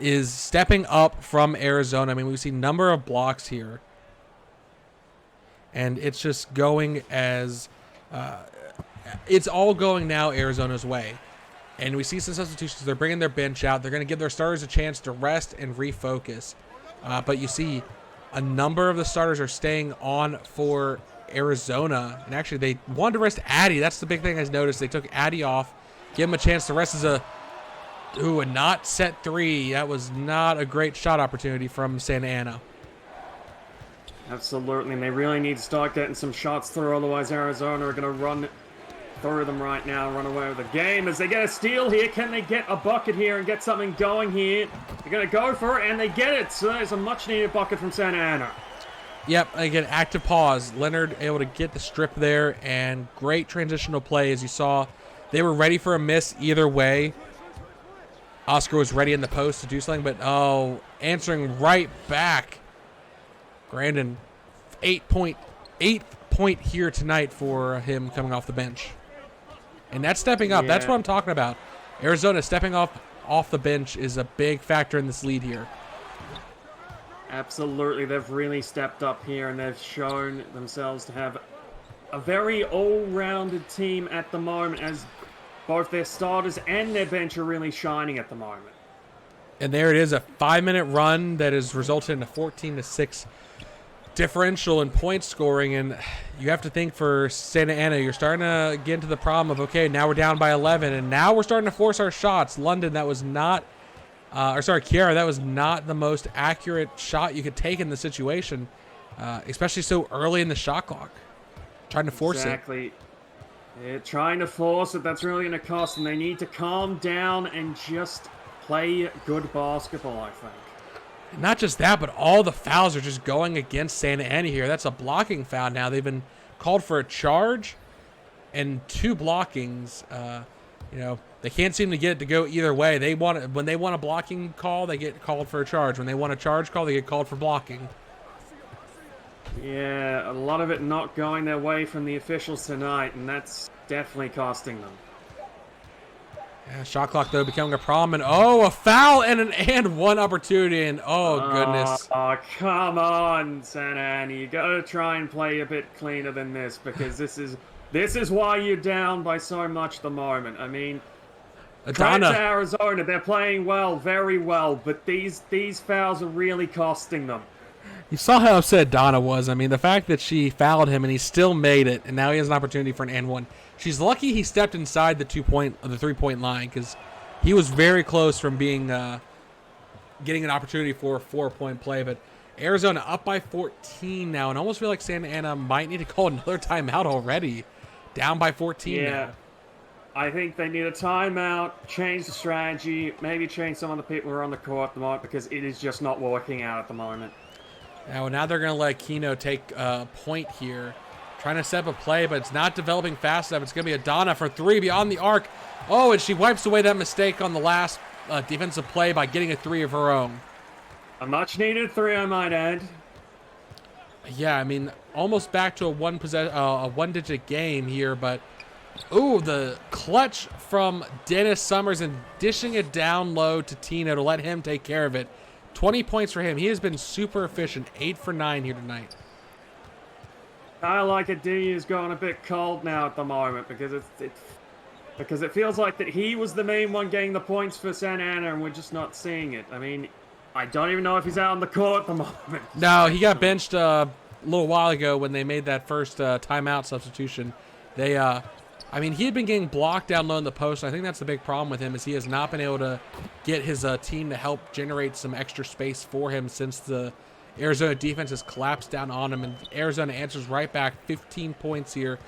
is stepping up from Arizona. I mean, we see a number of blocks here. And it's just going as it's all going now Arizona's way. And we see some substitutions. They're bringing their bench out. They're going to give their starters a chance to rest and refocus. But you see a number of the starters are staying on for Arizona. And actually, they wanted to rest Addy. That's the big thing I noticed. They took Addy off, give him a chance to rest as a not set 3. That was not a great shot opportunity from Santa Ana. Absolutely, and they really need to start getting some shots through. Otherwise, Arizona are going to run through them right now, run away with the game. As they get a steal here, can they get a bucket here and get something going here? They're going to go for it, and they get it. So there's a much-needed bucket from Santa Ana. Yep, again, active pause. Leonard able to get the strip there, and great transitional play as you saw they were ready for a miss either way. Oscar was ready in the post to do something, but answering right back. Grandin, 8th point here tonight for him coming off the bench. And that's stepping up. Yeah. That's what I'm talking about. Arizona stepping off the bench is a big factor in this lead here. Absolutely, they've really stepped up here, and they've shown themselves to have a very all-rounded team at the moment, as both their starters and their bench are really shining at the moment. And there it is, a 5-minute run that has resulted in a 14-6 differential in point scoring. And you have to think for Santa Ana, you're starting to get into the problem of, okay, now we're down by 11, and now we're starting to force our shots. London, that was not, Kiara, that was not the most accurate shot you could take in the situation, especially so early in the shot clock. Trying to force it. Exactly. They're trying to force it. That's really going to cost them. They need to calm down and just play good basketball, I think. Not just that, but all the fouls are just going against Santa Ana here. That's a blocking foul now. They've been called for a charge and 2 blockings. They can't seem to get it to go either way. When they want a blocking call, they get called for a charge. When they want a charge call, they get called for blocking. Yeah, a lot of it not going their way from the officials tonight, and that's definitely costing them. Yeah, shot clock, though, becoming a problem. And, a foul and an and one opportunity. And, goodness. Oh, come on, Santa Ana. You got to try and play a bit cleaner than this, because this is why you're down by so much at the moment. I mean, credit to Arizona. They're playing well, very well, but these fouls are really costing them. You saw how upset Donna was. I mean, the fact that she fouled him and he still made it, and now he has an opportunity for an and one. She's lucky he stepped inside the 3-point line, because he was very close from being getting an opportunity for a 4-point play. But Arizona up by 14 now, and almost feel like Santa Ana might need to call another timeout already. Down by 14 now. I think they need a timeout, change the strategy, maybe change some of the people who are on the court at the moment, because it is just not working out at the moment. Now they're going to let Keno take a point here. Trying to set up a play, but it's not developing fast enough. It's going to be a Donna for 3 beyond the arc. Oh, and she wipes away that mistake on the last defensive play by getting a 3 of her own. A much-needed 3, I might add. Yeah, I mean, almost back to a one-digit game here, but... Ooh, the clutch from Dennis Summers and dishing it down low to Tino to let him take care of it. 20 points for him. He has been super efficient. 8 for 9 here tonight. I like it. D is going a bit cold now at the moment, because it feels like that he was the main one getting the points for Santa Ana, and we're just not seeing it. I mean, I don't even know if he's out on the court at the moment. No, he got benched a little while ago when they made that first timeout substitution. He had been getting blocked down low in the post. I think that's the big problem with him, is he has not been able to get his team to help generate some extra space for him since the Arizona defense has collapsed down on him, and Arizona answers right back. 15 points here.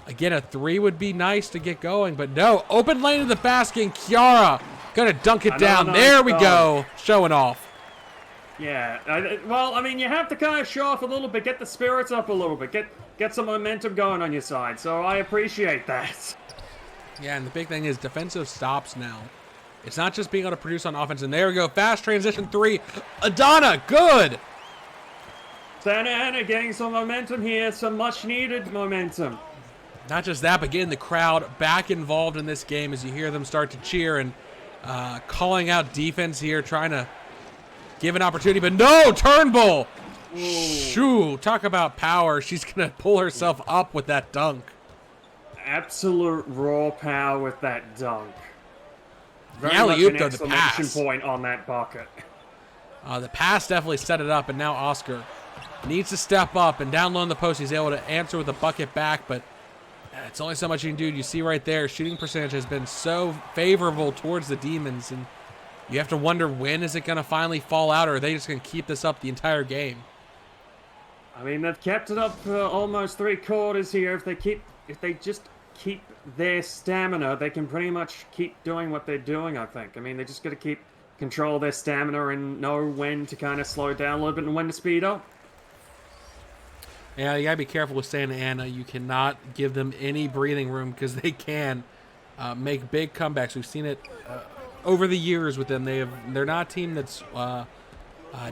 Again, a 3 would be nice to get going, but no. Open lane to the basket, and Kiara gonna dunk it down. There we go. Showing off. Yeah. You have to kind of show off a little bit, get the spirits up a little bit, get some momentum going on your side. So I appreciate that. Yeah, and the big thing is defensive stops now. It's not just being able to produce on offense. And there we go. Fast transition 3. Adana, good. Santa Ana getting some momentum here, some much-needed momentum. Not just that, but getting the crowd back involved in this game as you hear them start to cheer and calling out defense here, trying to give an opportunity. But no, Turnbull. Shoo, talk about power. She's going to pull herself up with that dunk. Absolute raw power with that dunk. Very alley-oop, much though, an the exclamation pass. point on that bucket. The pass definitely set it up, and now Oscar needs to step up, and down low in the post, he's able to answer with a bucket back, but it's only so much you can do. You see right there, shooting percentage has been so favorable towards the Demons, and you have to wonder, when is it going to finally fall out, or are they just going to keep this up the entire game? I mean, they've kept it up for almost 3 quarters here. If they just keep their stamina, they can pretty much keep doing what they're doing, I think. I mean, they just got to keep control of their stamina and know when to kind of slow down a little bit and when to speed up. Yeah, you got to be careful with Santa Ana. You cannot give them any breathing room, because they can make big comebacks. We've seen it over the years with them. They're not a team that's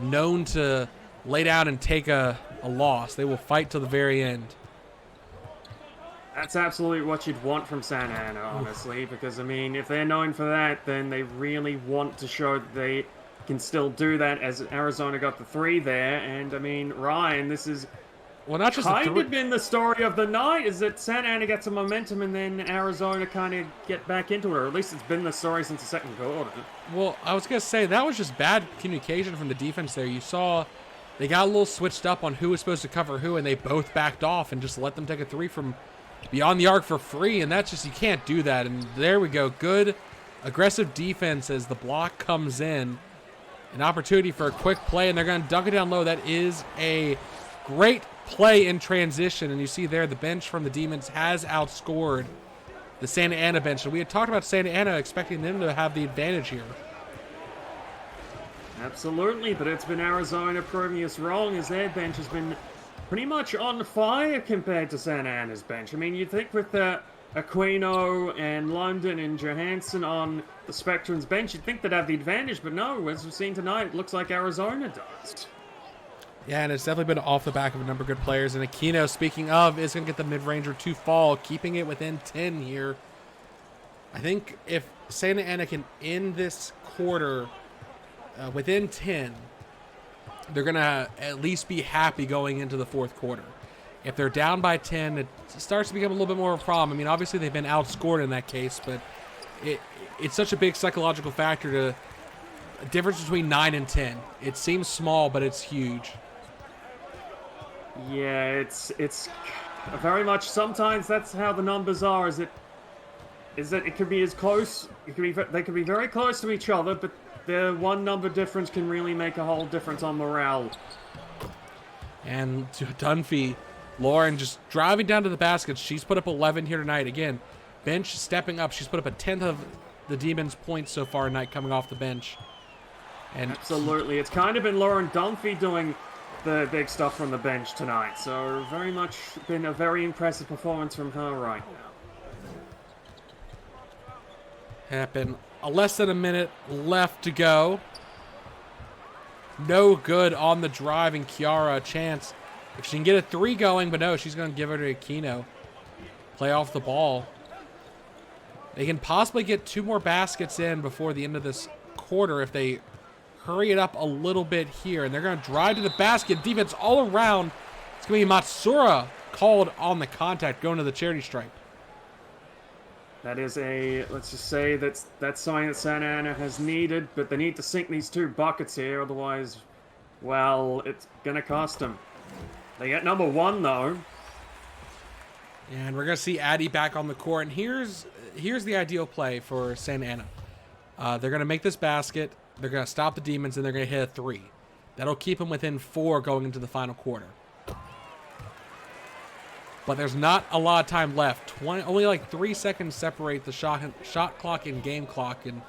known to lay down and take a loss. They will fight to the very end. That's absolutely what you'd want from Santa Ana, honestly, because, I mean, if they're known for that, then they really want to show that they can still do that, as Arizona got the 3 there. And, I mean, Ryan, this is Not just kind of been the story of the night, is that Santa Ana gets some momentum and then Arizona kind of get back into it, or at least it's been the story since the second quarter. Well, I was going to say, that was just bad communication from the defense there. You saw they got a little switched up on who was supposed to cover who, and they both backed off and just let them take a 3 from beyond the arc for free, and that's just, you can't do that. And there we go. Good, aggressive defense as the block comes in. An opportunity for a quick play, and they're going to dunk it down low. That is a great play in transition, and you see there the bench from the Demons has outscored the Santa Ana bench. And we had talked about Santa Ana expecting them to have the advantage here. Absolutely, but it's been Arizona proving us wrong, as their bench has been pretty much on fire compared to Santa Ana's bench. I mean, you'd think with Aquino and London and Johansson on the Spectrum's bench, you'd think they'd have the advantage, but no, as we've seen tonight, it looks like Arizona does. Yeah, and it's definitely been off the back of a number of good players. And Aquino, speaking of, is going to get the mid-ranger to fall, keeping it within 10 here. I think if Santa Ana can end this quarter within 10, they're going to at least be happy going into the fourth quarter. If they're down by 10, it starts to become a little bit more of a problem. I mean, obviously they've been outscored in that case, but it's such a big psychological factor to a difference between 9 and 10. It seems small, but it's huge. Yeah, it's very much, sometimes that's how the numbers are, is that it could be as close, they could be very close to each other, but the one number difference can really make a whole difference on morale. And to Dunphy, Lauren just driving down to the basket. She's put up 11 here tonight. Again, bench stepping up. She's put up a 10th of the Demons' points so far tonight coming off the bench. And absolutely. It's kind of been Lauren Dunphy doing the big stuff from the bench tonight. So very much been a very impressive performance from her right now. Happened. Less than a minute left to go. No good on the drive, and Kiara a chance if she can get a 3 going, but no, she's going to give it to Aquino. Play off the ball. They can possibly get 2 more baskets in before the end of this quarter if they hurry it up a little bit here, and they're going to drive to the basket. Defense all around. It's going to be Matsura called on the contact, going to the charity stripe. That is let's just say that's something that Santa Ana has needed, but they need to sink these 2 buckets here, otherwise, well, it's going to cost them. They get number 1, though. And we're going to see Addie back on the court, and here's the ideal play for Santa Ana. They're going to make this basket, they're going to stop the Demons, and they're going to hit a 3. That'll keep them within 4 going into the final quarter. But there's not a lot of time left. Only like 3 seconds separate the shot clock and game clock. And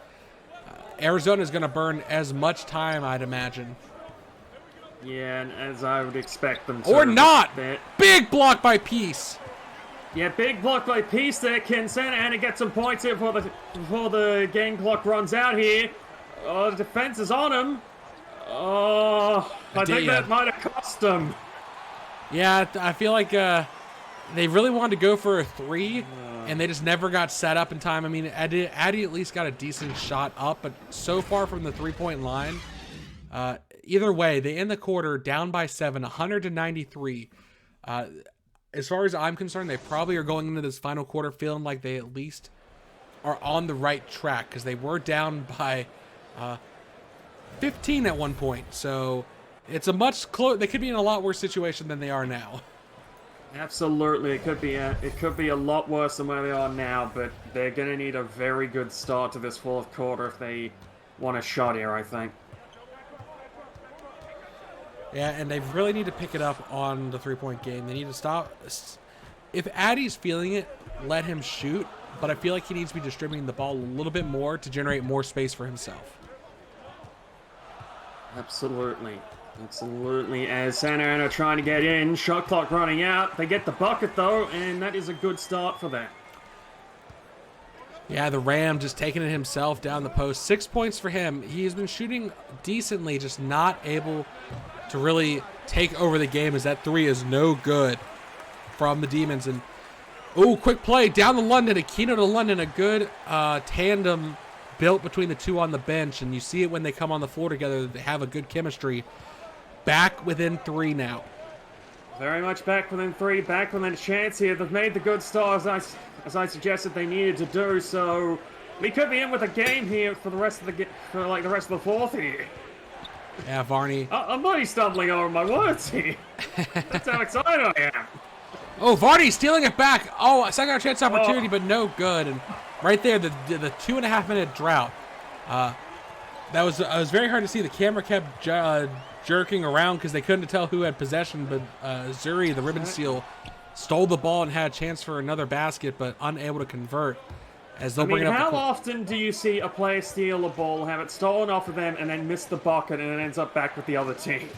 Arizona is going to burn as much time, I'd imagine. Yeah, and as I would expect them to. Or not! Big block by Peace. Yeah, big block by Peace there. Can Santa Ana get some points here before the game clock runs out here? Oh, the defense is on him. Oh, I think that might have cost them. Yeah, I feel like they really wanted to go for a 3, and they just never got set up in time. I mean, Addie at least got a decent shot up, but so far from the 3-point line, either way, they end the quarter down by 7, 100-93. As far as I'm concerned, they probably are going into this final quarter feeling like they at least are on the right track, because they were down by 15 at one point. So it's a much they could be in a lot worse situation than they are now. Absolutely, it could be a lot worse than where they are now, but they're going to need a very good start to this fourth quarter if they want a shot here, I think. Yeah, and they really need to pick it up on the 3-point game. They need to stop. If Addie's feeling it, let him shoot, but I feel like he needs to be distributing the ball a little bit more to generate more space for himself. Absolutely. Absolutely, as Santa Ana trying to get in, shot clock running out. They get the bucket though, and that is a good start for them. Yeah, the Ram just taking it himself down the post. 6 points for him. He's been shooting decently, just not able to really take over the game as that three is no good from the Demons. And, ooh, quick play down the London. Aquino to London. A good tandem built between the two on the bench. And you see it when they come on the floor together. They have a good chemistry. Back within 3 now. Very much back within 3, back within a chance here. They've made the good start as I suggested they needed to do. So we could be in with a game here for the rest of the the rest of the fourth here. Yeah, Varney. I'm bloody stumbling over my words here. That's how excited I am. Oh, Varney stealing it back. Oh, a second chance opportunity, but no good. And right there, the 2.5 minute drought. That was it was very hard to see. The camera kept jerking around because they couldn't tell who had possession, but Zuri, the ribbon seal, stole the ball and had a chance for another basket, but unable to convert. As they'll bring it up. How often do you see a player steal a ball, have it stolen off of them, and then miss the bucket, and it ends up back with the other team?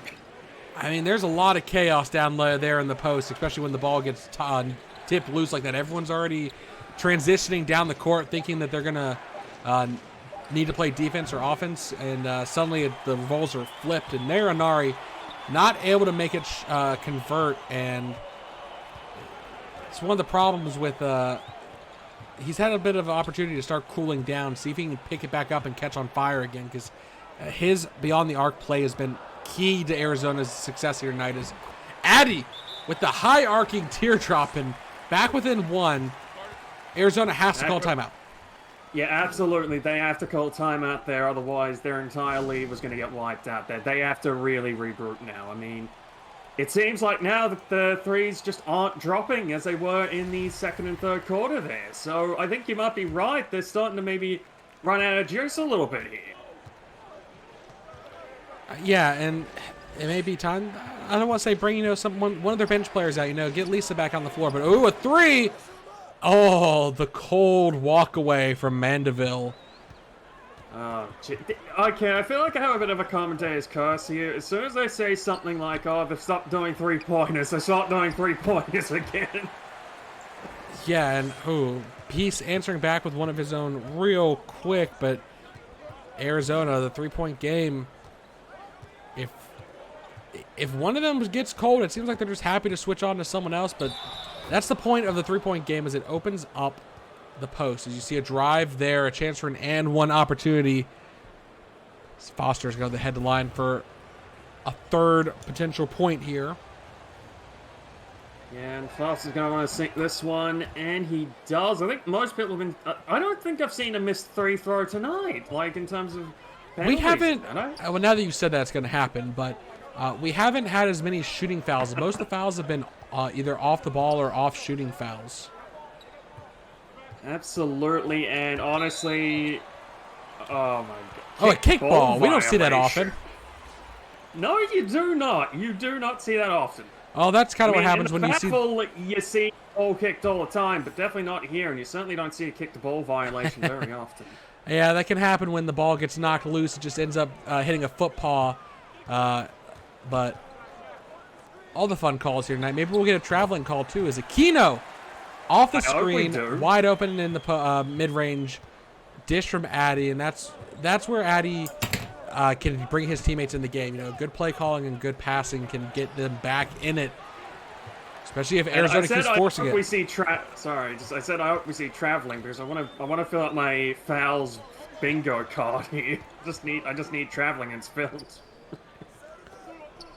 I mean, there's a lot of chaos down there in the post, especially when the ball gets tipped loose like that. Everyone's already transitioning down the court, thinking that they're gonna need to play defense or offense, and suddenly the roles are flipped, and there Anari not able to make it convert, and it's one of the problems with he's had a bit of an opportunity to start cooling down, see if he can pick it back up and catch on fire again, because his beyond the arc play has been key to Arizona's success here tonight. Is Addy with the high arcing teardrop, and back within 1, Arizona has to call timeout. Yeah, absolutely. They have to call timeout there, otherwise their entire lead was going to get wiped out there. They have to really regroup now. I mean, it seems like now that the threes just aren't dropping as they were in the second and third quarter there. So I think you might be right. They're starting to maybe run out of juice a little bit here. Yeah, and it may be time. I don't want to say bring one of their bench players out. Get Lisa back on the floor. But ooh, a 3. Oh, the cold walk away from Mandeville. Oh, okay, I feel like I have a bit of a commentator's curse here. As soon as they say something like, oh, they've stopped doing three-pointers, they start doing three-pointers again. Yeah, and Peace answering back with one of his own real quick, but Arizona, the three-point game, if one of them gets cold, it seems like they're just happy to switch on to someone else, but that's the point of the three-point game, is it opens up the post. As you see a drive there, a chance for an and one opportunity. Foster's got the head to line for a third potential point here. Yeah, and Foster's going to want to sink this one, and he does. I think most people have been... I don't think I've seen a missed three throw tonight, like in terms of penalties. We haven't... Well, now that you said that, it's going to happen, but we haven't had as many shooting fouls. Most of the fouls have been either off the ball or off shooting fouls. Absolutely, and honestly, oh my god. Oh, a kickball. We don't see that often. No, you do not. You do not see that often. Oh, that's kind of what happens when you see... You see ball kicked all the time, but definitely not here, and you certainly don't see a kick-the-ball violation very often. Yeah, that can happen when the ball gets knocked loose. It just ends up hitting a foot paw. But all the fun calls here tonight. Maybe we'll get a traveling call, too, as Aquino off the screen, wide open in the mid-range, dish from Addy, and that's where Addy can bring his teammates in the game. Good play calling and good passing can get them back in it, especially if Arizona keeps forcing it. I said I hope we see traveling because I want to fill out my fouls bingo card here. I just need traveling and spills.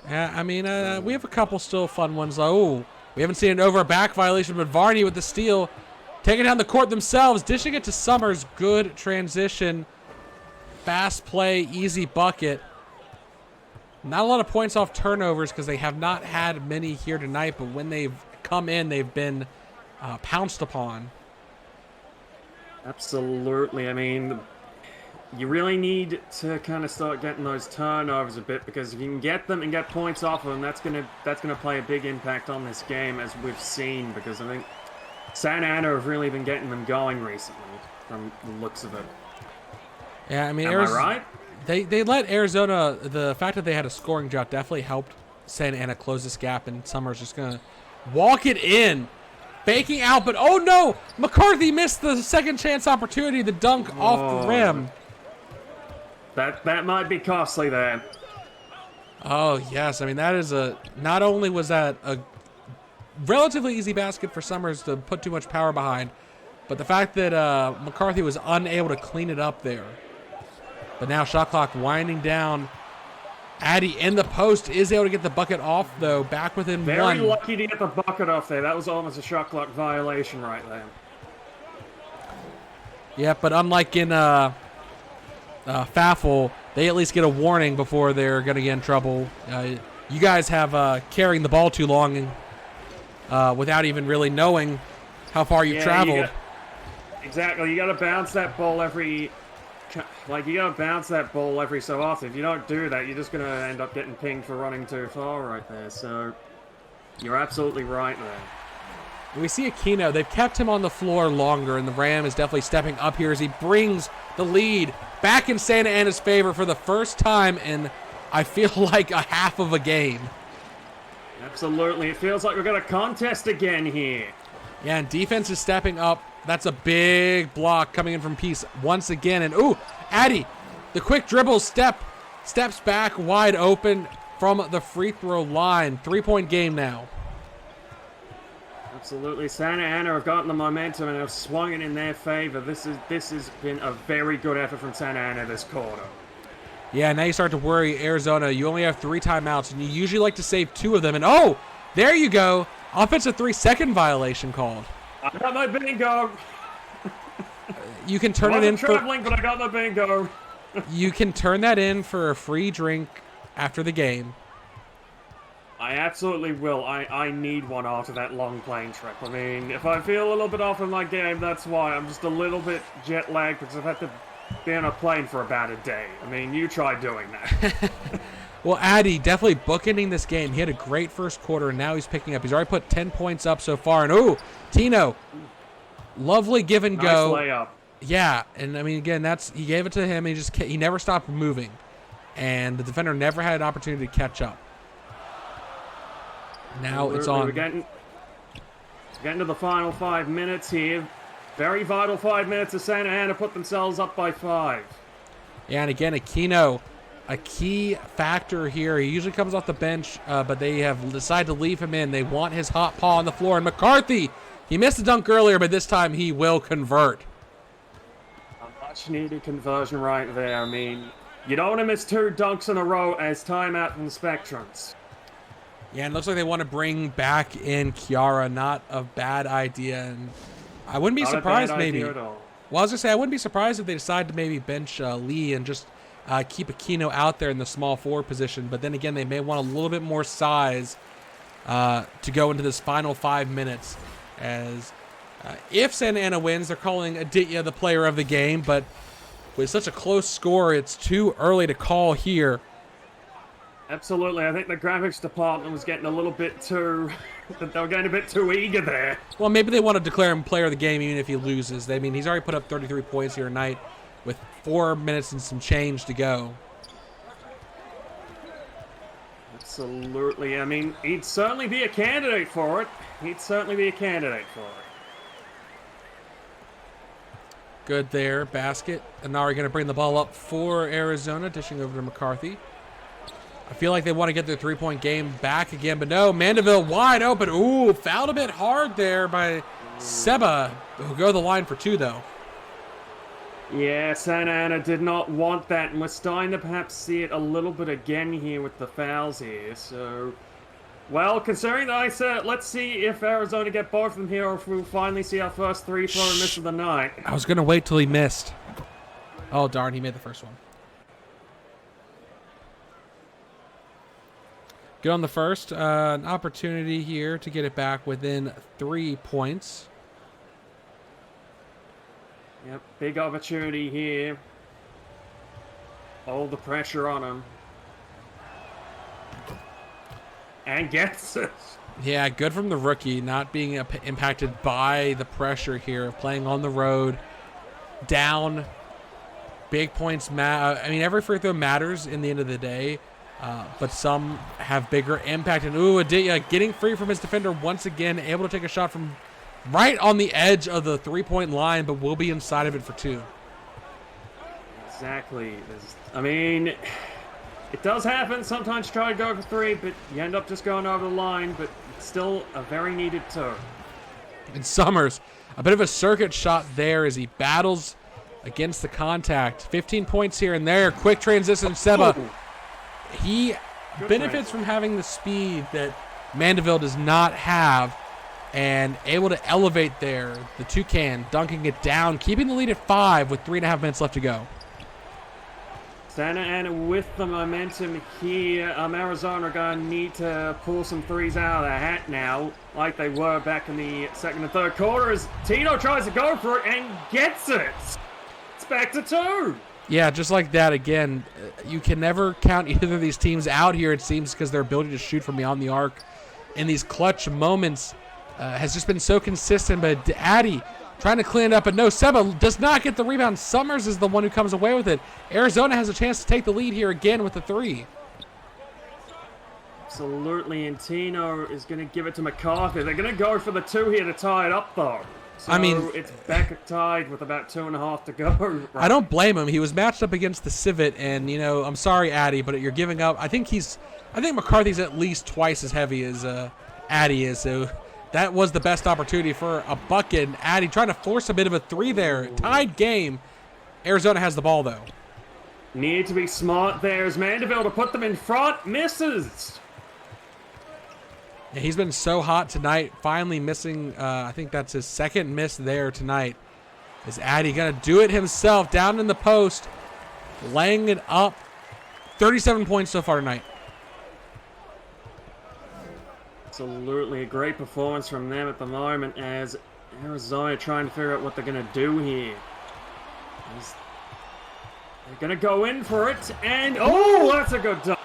Yeah, I mean, we have a couple still fun ones. Oh, we haven't seen an over a back violation, but Varney with the steal, taking down the court themselves, dishing it to Summers. Good transition, fast play, easy bucket. Not a lot of points off turnovers because they have not had many here tonight, but when they've come in, they've been pounced upon. Absolutely. I mean, you really need to kind of start getting those turnovers a bit, because if you can get them and get points off of them, that's gonna play a big impact on this game, as we've seen, because I think Santa Ana have really been getting them going recently from the looks of it. Yeah, I mean, Am I right? They let Arizona, the fact that they had a scoring drought definitely helped Santa Ana close this gap, and Summers just gonna walk it in baking out, but oh no! McCarthy missed the second chance opportunity to dunk off the rim. That might be costly there. Oh, yes. I mean, that is not only was that a relatively easy basket for Summers to put too much power behind, but the fact that McCarthy was unable to clean it up there. But now shot clock winding down. Addy in the post is able to get the bucket off, though. Back within Very one. Very lucky to get the bucket off there. That was almost a shot clock violation right there. Yeah, but unlike in Faffle, they at least get a warning before they're going to get in trouble. You guys have carrying the ball too long and without even really knowing how far you've traveled. Exactly. You got to bounce that ball every so often. If you don't do that, you're just going to end up getting pinged for running too far right there. So you're absolutely right there. We see Aquino. They've kept him on the floor longer, and the Ram is definitely stepping up here as he brings the lead back in Santa Ana's favor for the first time in, I feel like, a half of a game. Absolutely. It feels like we've got a contest again here. Yeah, and defense is stepping up. That's a big block coming in from Peace once again. And, ooh, Addy, the quick dribble steps back wide open from the free throw line. 3-point game now. Absolutely. Santa Ana have gotten the momentum and have swung it in their favor. This has been a very good effort from Santa Ana this quarter. Yeah, now you start to worry, Arizona. You only have 3 timeouts, and you usually like to save 2 of them. And, oh, there you go. Offensive 3-second violation called. I got my bingo. You can turn I it in wasn't traveling, but I got my bingo. You can turn that in for a free drink after the game. I absolutely will. I need one after that long plane trip. I mean, if I feel a little bit off in my game, that's why. I'm just a little bit jet lagged because I've had to be on a plane for about a day. I mean, you try doing that. Well, Addy definitely bookending this game. He had a great first quarter, and now he's picking up. He's already put 10 points up so far. And, ooh, Tino, lovely give and go. Nice layup. Yeah, and I mean, again, he gave it to him. He never stopped moving, and the defender never had an opportunity to catch up. Now it's on. We're getting to the final 5 minutes here. Very vital 5 minutes of Santa Ana put themselves up by 5. Yeah, and again, Aquino, a key factor here. He usually comes off the bench, but they have decided to leave him in. They want his hot paw on the floor. And McCarthy, he missed the dunk earlier, but this time he will convert. A much-needed conversion right there. I mean, you don't want to miss 2 dunks in a row as timeout from the Spectrums. Yeah, and it looks like they want to bring back in Chiara. Not a bad idea. And I wouldn't be surprised, maybe. Well, I was going to say, I wouldn't be surprised if they decide to maybe bench Lee and just keep Aquino out there in the small forward position. But then again, they may want a little bit more size to go into this final 5 minutes. As if Santa Ana wins, they're calling Aditya the player of the game. But with such a close score, it's too early to call here. Absolutely. I think the graphics department was getting a little bit too... they were getting a bit too eager there. Well, maybe they want to declare him player of the game even if he loses. I mean, he's already put up 33 points here tonight with 4 minutes and some change to go. Absolutely. I mean, he'd certainly be a candidate for it. Good there, basket. And now we're going to bring the ball up for Arizona, dishing over to McCarthy. I feel like they want to get their 3-point game back again, but no, Mandeville wide open. Ooh, fouled a bit hard there by Seba, who'll go to the line for 2, though. Yeah, Santa Ana did not want that, and we're starting to perhaps see it a little bit again here with the fouls here. So, well, considering that I said, let's see if Arizona get both of them here, or if we'll finally see our first 3-thrower miss of the night. I was going to wait till he missed. Oh, darn, he made the first one. Good on the first. An opportunity here to get it back within 3 points. Yep, big opportunity here. All the pressure on him. And gets it. Yeah, good from the rookie, not being impacted by the pressure here of playing on the road. Down. Big points matter. I mean, every free throw matters in the end of the day. But some have bigger impact. And ooh, Aditya getting free from his defender once again, able to take a shot from right on the edge of the three-point line, but will be inside of it for two. Exactly. I mean, it does happen. Sometimes you try to go for three, but you end up just going over the line, but it's still a very needed two. And Summers, a bit of a circuit shot there as he battles against the contact. 15 points here and there. Quick transition, Seba. He benefits from having the speed that Mandeville does not have and able to elevate there. The Toucan dunking it down, keeping the lead at 5 with 3.5 minutes left to go. Santa Ana with the momentum here. Arizona are going to need to pull some threes out of the hat now, like they were back in the second and third quarter, as Tino tries to go for it and gets it. It's back to 2. Yeah, just like that again. You can never count either of these teams out here, it seems, because their ability to shoot from beyond the arc in these clutch moments has just been so consistent. But Addy trying to clean it up, but no, Seba does not get the rebound. Summers is the one who comes away with it. Arizona has a chance to take the lead here again with the 3. Absolutely, and Tino is going to give it to McCarthy. They're going to go for the 2 here to tie it up, though. So I mean, it's back tied with about 2.5 to go. Right? I don't blame him. He was matched up against the Civet, and, you know, I'm sorry, Addy, but you're giving up. I think McCarthy's at least twice as heavy as Addy is, so that was the best opportunity for a bucket. Addy trying to force a bit of a 3 there. Tied game. Arizona has the ball, though. Need to be smart there as Mandeville to put them in front. Misses. Yeah, he's been so hot tonight. Finally missing, I think that's his second miss there tonight. Is Addy going to do it himself down in the post, laying it up. 37 points so far tonight. Absolutely a great performance from them at the moment as Arizona trying to figure out what they're going to do here. They're going to go in for it, and oh, that's a good dunk.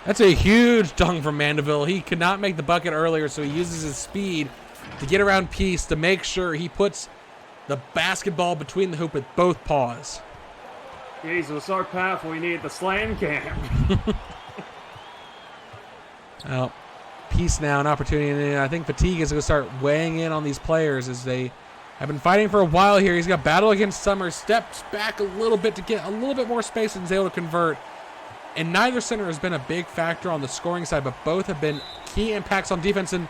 That's a huge dunk from Mandeville. He could not make the bucket earlier, so he uses his speed to get around Peace to make sure he puts the basketball between the hoop with both paws. Jeez, it was so powerful, he needed the slam cam. Well, Peace now, an opportunity, and I think fatigue is going to start weighing in on these players as they have been fighting for a while here. He's got battle against Summers, steps back a little bit to get a little bit more space and is able to convert. And neither center has been a big factor on the scoring side, but both have been key impacts on defense. And,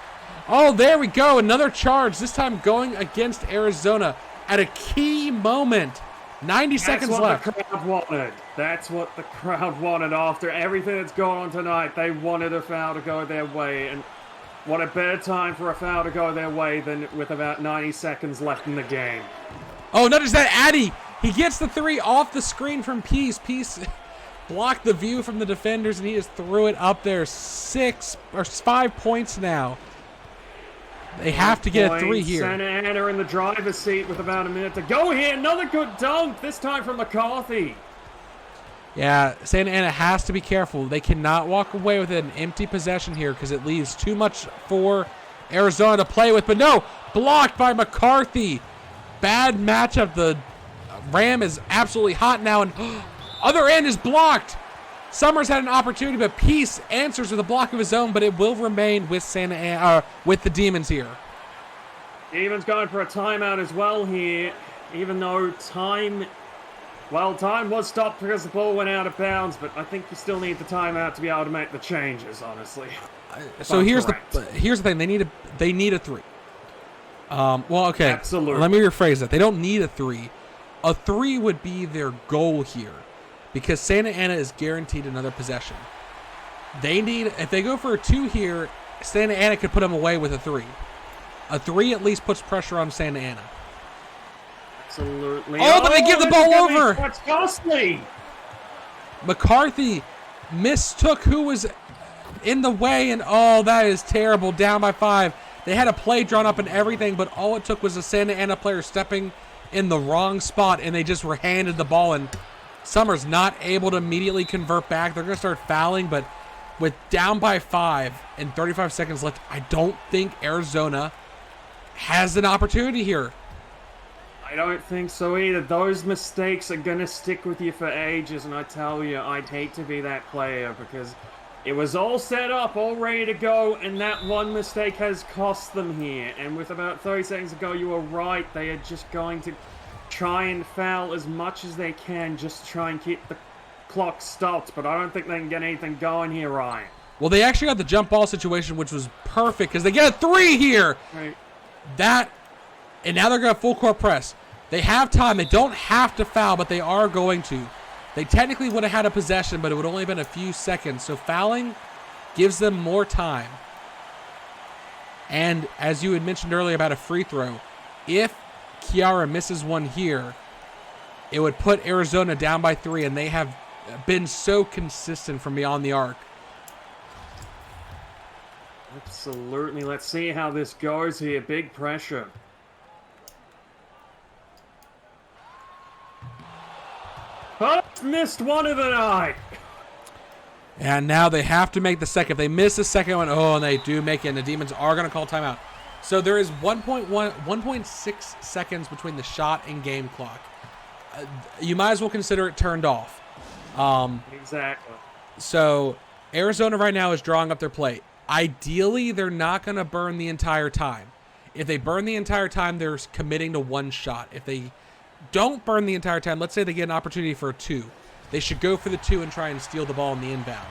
oh, there we go. Another charge, this time going against Arizona at a key moment. 90 seconds left. That's what the crowd wanted. That's what the crowd wanted after everything that's going on tonight. They wanted a foul to go their way. And what a better time for a foul to go their way than with about 90 seconds left in the game. Oh, notice that Addy. He gets the 3 off the screen from Peace. Peace blocked the view from the defenders, and he just threw it up there. 5 points now. They have to get a 3 here. Santa Ana in the driver's seat with about a minute to go here. Another good dunk, this time from McCarthy. Yeah, Santa Ana has to be careful. They cannot walk away with an empty possession here because it leaves too much for Arizona to play with. But no, blocked by McCarthy. Bad matchup. The Ram is absolutely hot now, and other end is blocked. Summers had an opportunity, but Peace answers with a block of his own, but it will remain with Santa Ana, with the Demons here. Demons going for a timeout as well here, even though time was stopped because the ball went out of bounds, but I think you still need the timeout to be able to make the changes, honestly. So here's the thing: they need a 3. Well, okay. Absolutely. Let me rephrase that. They don't need a 3. A 3 would be their goal here, because Santa Ana is guaranteed another possession. If they go for a 2 here, Santa Ana could put them away with a 3. A 3 at least puts pressure on Santa Ana. Absolutely. Oh, but they give the ball over. That's costly. McCarthy mistook who was in the way, and oh, that is terrible. Down by 5. They had a play drawn up and everything, but all it took was a Santa Ana player stepping in the wrong spot, and they just were handed the ball, and Summers not able to immediately convert back. They're going to start fouling, but with down by 5 and 35 seconds left, I don't think Arizona has an opportunity here. I don't think so either. Those mistakes are going to stick with you for ages, and I tell you, I'd hate to be that player because It was all set up, all ready to go, and that one mistake has cost them here. And with about 30 seconds to go, you were right. They are just going to try and foul as much as they can just to try and keep the clock stopped. But I don't think they can get anything going here, Ryan. Well, they actually got the jump ball situation, which was perfect because they get a 3 here. Right. And now they're going to full court press. They have time. They don't have to foul, but they are going to. They technically would have had a possession, but it would only have been a few seconds. So fouling gives them more time. And as you had mentioned earlier about a free throw, if Chiara misses one here, it would put Arizona down by 3, and they have been so consistent from beyond the arc. Absolutely. Let's see how this goes here. Big pressure. Oh, missed one of the night. And now they have to make the second. If they miss the second one, and they do make it, and the Demons are going to call timeout. So there is 1.6 seconds between the shot and game clock. You might as well consider it turned off. Exactly. So Arizona right now is drawing up their play. Ideally, they're not going to burn the entire time. If they burn the entire time, they're committing to one shot. If they don't burn the entire time, let's say they get an opportunity for a 2. They should go for the 2 and try and steal the ball in the inbound.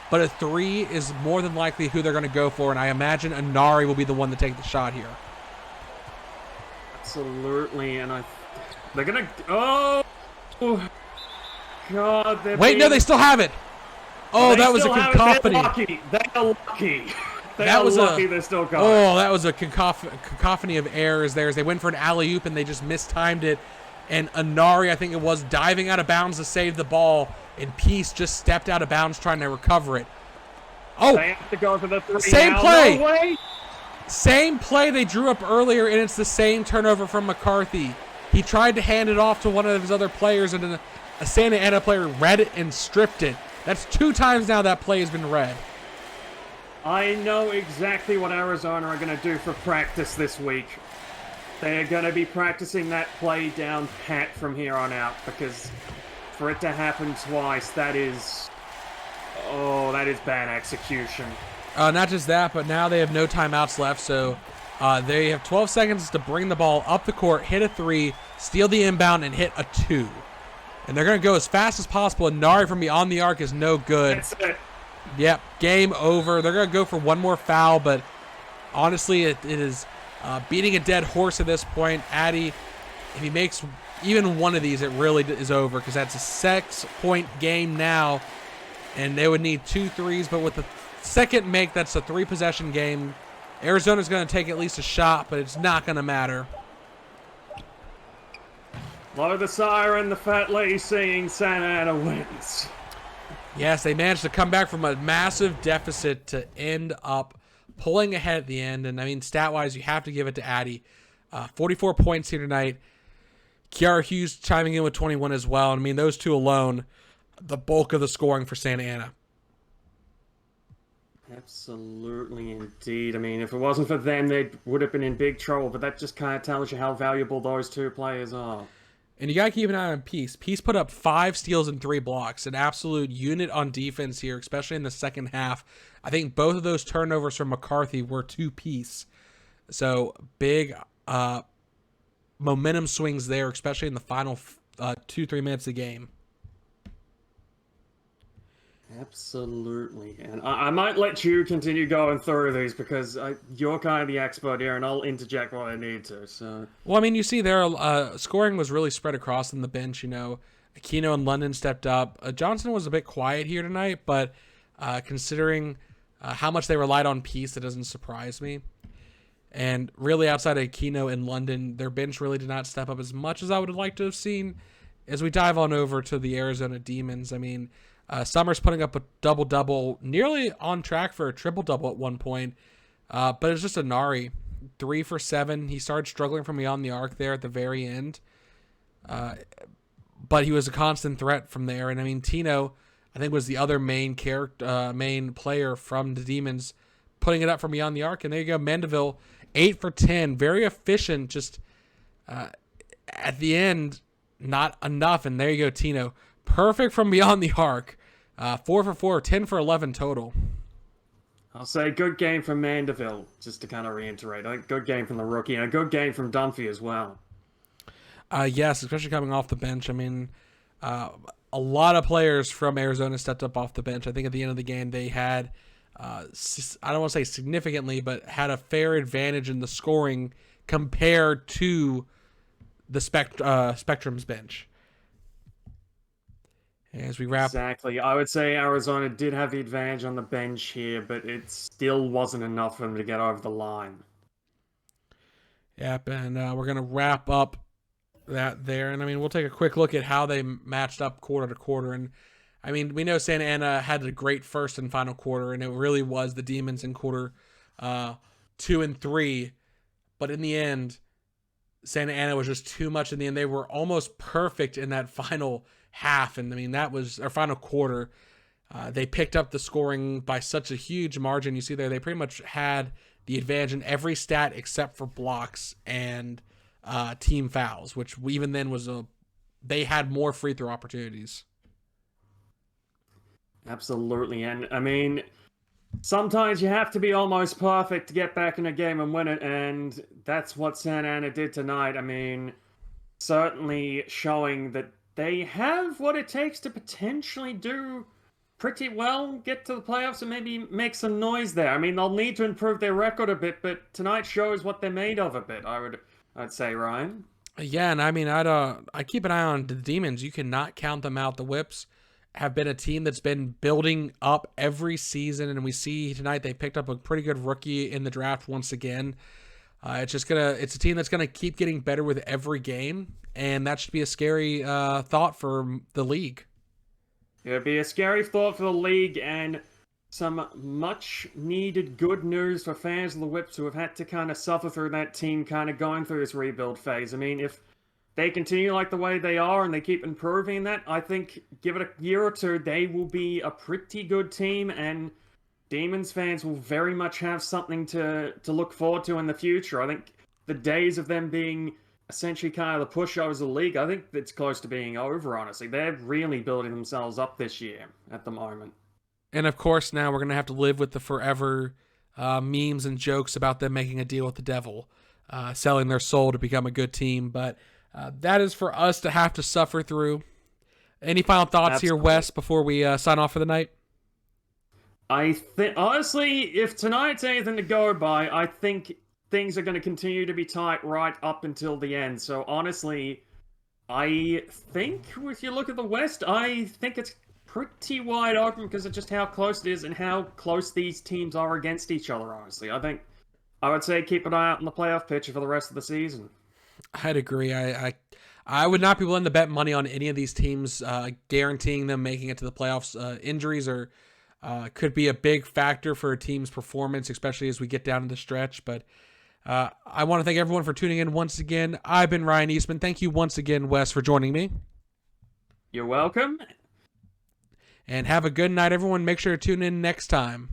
But a 3 is more than likely who they're going to go for, and I imagine Anari will be the one to take the shot here. Absolutely, and they're going to... Oh! God, Wait, no, they still have it! Oh, that was a cacophony. They're lucky. They're lucky they're still going. Oh, that was a cacophony of errors there as they went for an alley-oop and they just mistimed it. And Anari, I think it was, diving out of bounds to save the ball, and Peace just stepped out of bounds trying to recover it. Oh! They have to go for the 3 same now. play! No way. Same play they drew up earlier, and it's the same turnover from McCarthy. He tried to hand it off to one of his other players, and a Santa Ana player read it and stripped it. That's 2 times now that play has been read. I know exactly what Arizona are going to do for practice this week. They are going to be practicing that play down pat from here on out, because for it to happen twice, that is bad execution. Not just that, but now they have no timeouts left, so they have 12 seconds to bring the ball up the court, hit a 3, steal the inbound, and hit a 2. And they're going to go as fast as possible, and Nari from beyond the arc is no good. That's it. Yep, game over. They're going to go for one more foul, but honestly, it is beating a dead horse at this point. Addy, if he makes even one of these, it really is over, because that's a 6-point game now, and they would need 2 threes, but with the second make, that's a 3-possession game. Arizona's going to take at least a shot, but it's not going to matter. Blow the siren, the fat lady singing, Santa Ana wins. Yes, they managed to come back from a massive deficit to end up pulling ahead at the end. And, I mean, stat-wise, you have to give it to Addy. 44 points here tonight. Kiara Hughes chiming in with 21 as well. And, I mean, those two alone, the bulk of the scoring for Santa Ana. Absolutely, indeed. I mean, if it wasn't for them, they would have been in big trouble. But that just kind of tells you how valuable those 2 players are. And you got to keep an eye on Peace. Peace put up 5 steals and 3 blocks. An absolute unit on defense here, especially in the second half. I think both of those turnovers from McCarthy were to Peace. So big momentum swings there, especially in the final 2-3 minutes of the game. Absolutely. And I might let you continue going through these because you're kind of the expert here, and I'll interject when I need to. So. Well, I mean, you see there, scoring was really spread across in the bench. You know, Aquino and London stepped up. Johnson was a bit quiet here tonight, but considering how much they relied on Peace, that doesn't surprise me. And really, outside of Aquino and London, their bench really did not step up as much as I would have liked to have seen. As we dive on over to the Arizona Demons, I mean, Summers putting up a double-double, nearly on track for a triple-double at one point. But it's just a Nari. 3 for 7. He started struggling from beyond the arc there at the very end. But he was a constant threat from there. And I mean, Tino, I think, was the other main player from the Demons, putting it up from beyond the arc. And there you go, Mandeville, 8 for 10. Very efficient, just at the end, not enough. And there you go, Tino. Perfect from beyond the arc. 4 for 4, 10 for 11 total. I'll say good game from Mandeville, just to kind of reiterate. I think good game from the rookie, and a good game from Dunphy as well. Yes, especially coming off the bench. I mean, a lot of players from Arizona stepped up off the bench. I think at the end of the game they had, I don't want to say significantly, but had a fair advantage in the scoring compared to the Spectrum's bench. As we wrap. Exactly. I would say Arizona did have the advantage on the bench here, but it still wasn't enough for them to get over the line. Yep, and we're going to wrap up that there. And, I mean, we'll take a quick look at how they matched up quarter to quarter. And, I mean, we know Santa Ana had a great first and final quarter, and it really was the Demons in quarter 2 and 3. But in the end, Santa Ana was just too much in the end. They were almost perfect in that final half, and I mean that was our final quarter. They picked up the scoring by such a huge margin. You see there, they pretty much had the advantage in every stat except for blocks and team fouls, which even then they had more free throw opportunities. Absolutely, and I mean, sometimes you have to be almost perfect to get back in a game and win it, and that's what Santa Ana did tonight. I mean, certainly showing that they have what it takes to potentially do pretty well, get to the playoffs and maybe make some noise there. I mean, they'll need to improve their record a bit, but tonight shows what they're made of a bit, I'd say, Ryan. Yeah, and I mean, I keep an eye on the Demons. You cannot count them out. The Whips have been a team that's been building up every season, and we see tonight they picked up a pretty good rookie in the draft once again. It's a team that's gonna keep getting better with every game, and that should be a scary thought for the league. It'd be a scary thought for the league, and some much needed good news for fans of the Whips who have had to kind of suffer through that team kind of going through this rebuild phase. I mean, if they continue like the way they are and they keep improving that, I think give it a year or two, they will be a pretty good team, and Demons fans will very much have something to look forward to in the future. I think the days of them being essentially kind of the pushovers of the league, I think it's close to being over, honestly. They're really building themselves up this year at the moment. And of course, now we're going to have to live with the forever memes and jokes about them making a deal with the devil, selling their soul to become a good team. But that is for us to have to suffer through. Any final thoughts here, Wes, before we sign off for the night? I think, honestly, if tonight's anything to go by, I think things are going to continue to be tight right up until the end. So honestly, I think if you look at the West, I think it's pretty wide open because of just how close it is and how close these teams are against each other, honestly. I would say keep an eye out on the playoff picture for the rest of the season. I'd agree. I would not be willing to bet money on any of these teams, guaranteeing them making it to the playoffs. Injuries could be a big factor for a team's performance, especially as we get down to the stretch. But I want to thank everyone for tuning in once again. I've been Ryan Eastman. Thank you once again, Wes, for joining me. You're welcome. And have a good night, everyone. Make sure to tune in next time.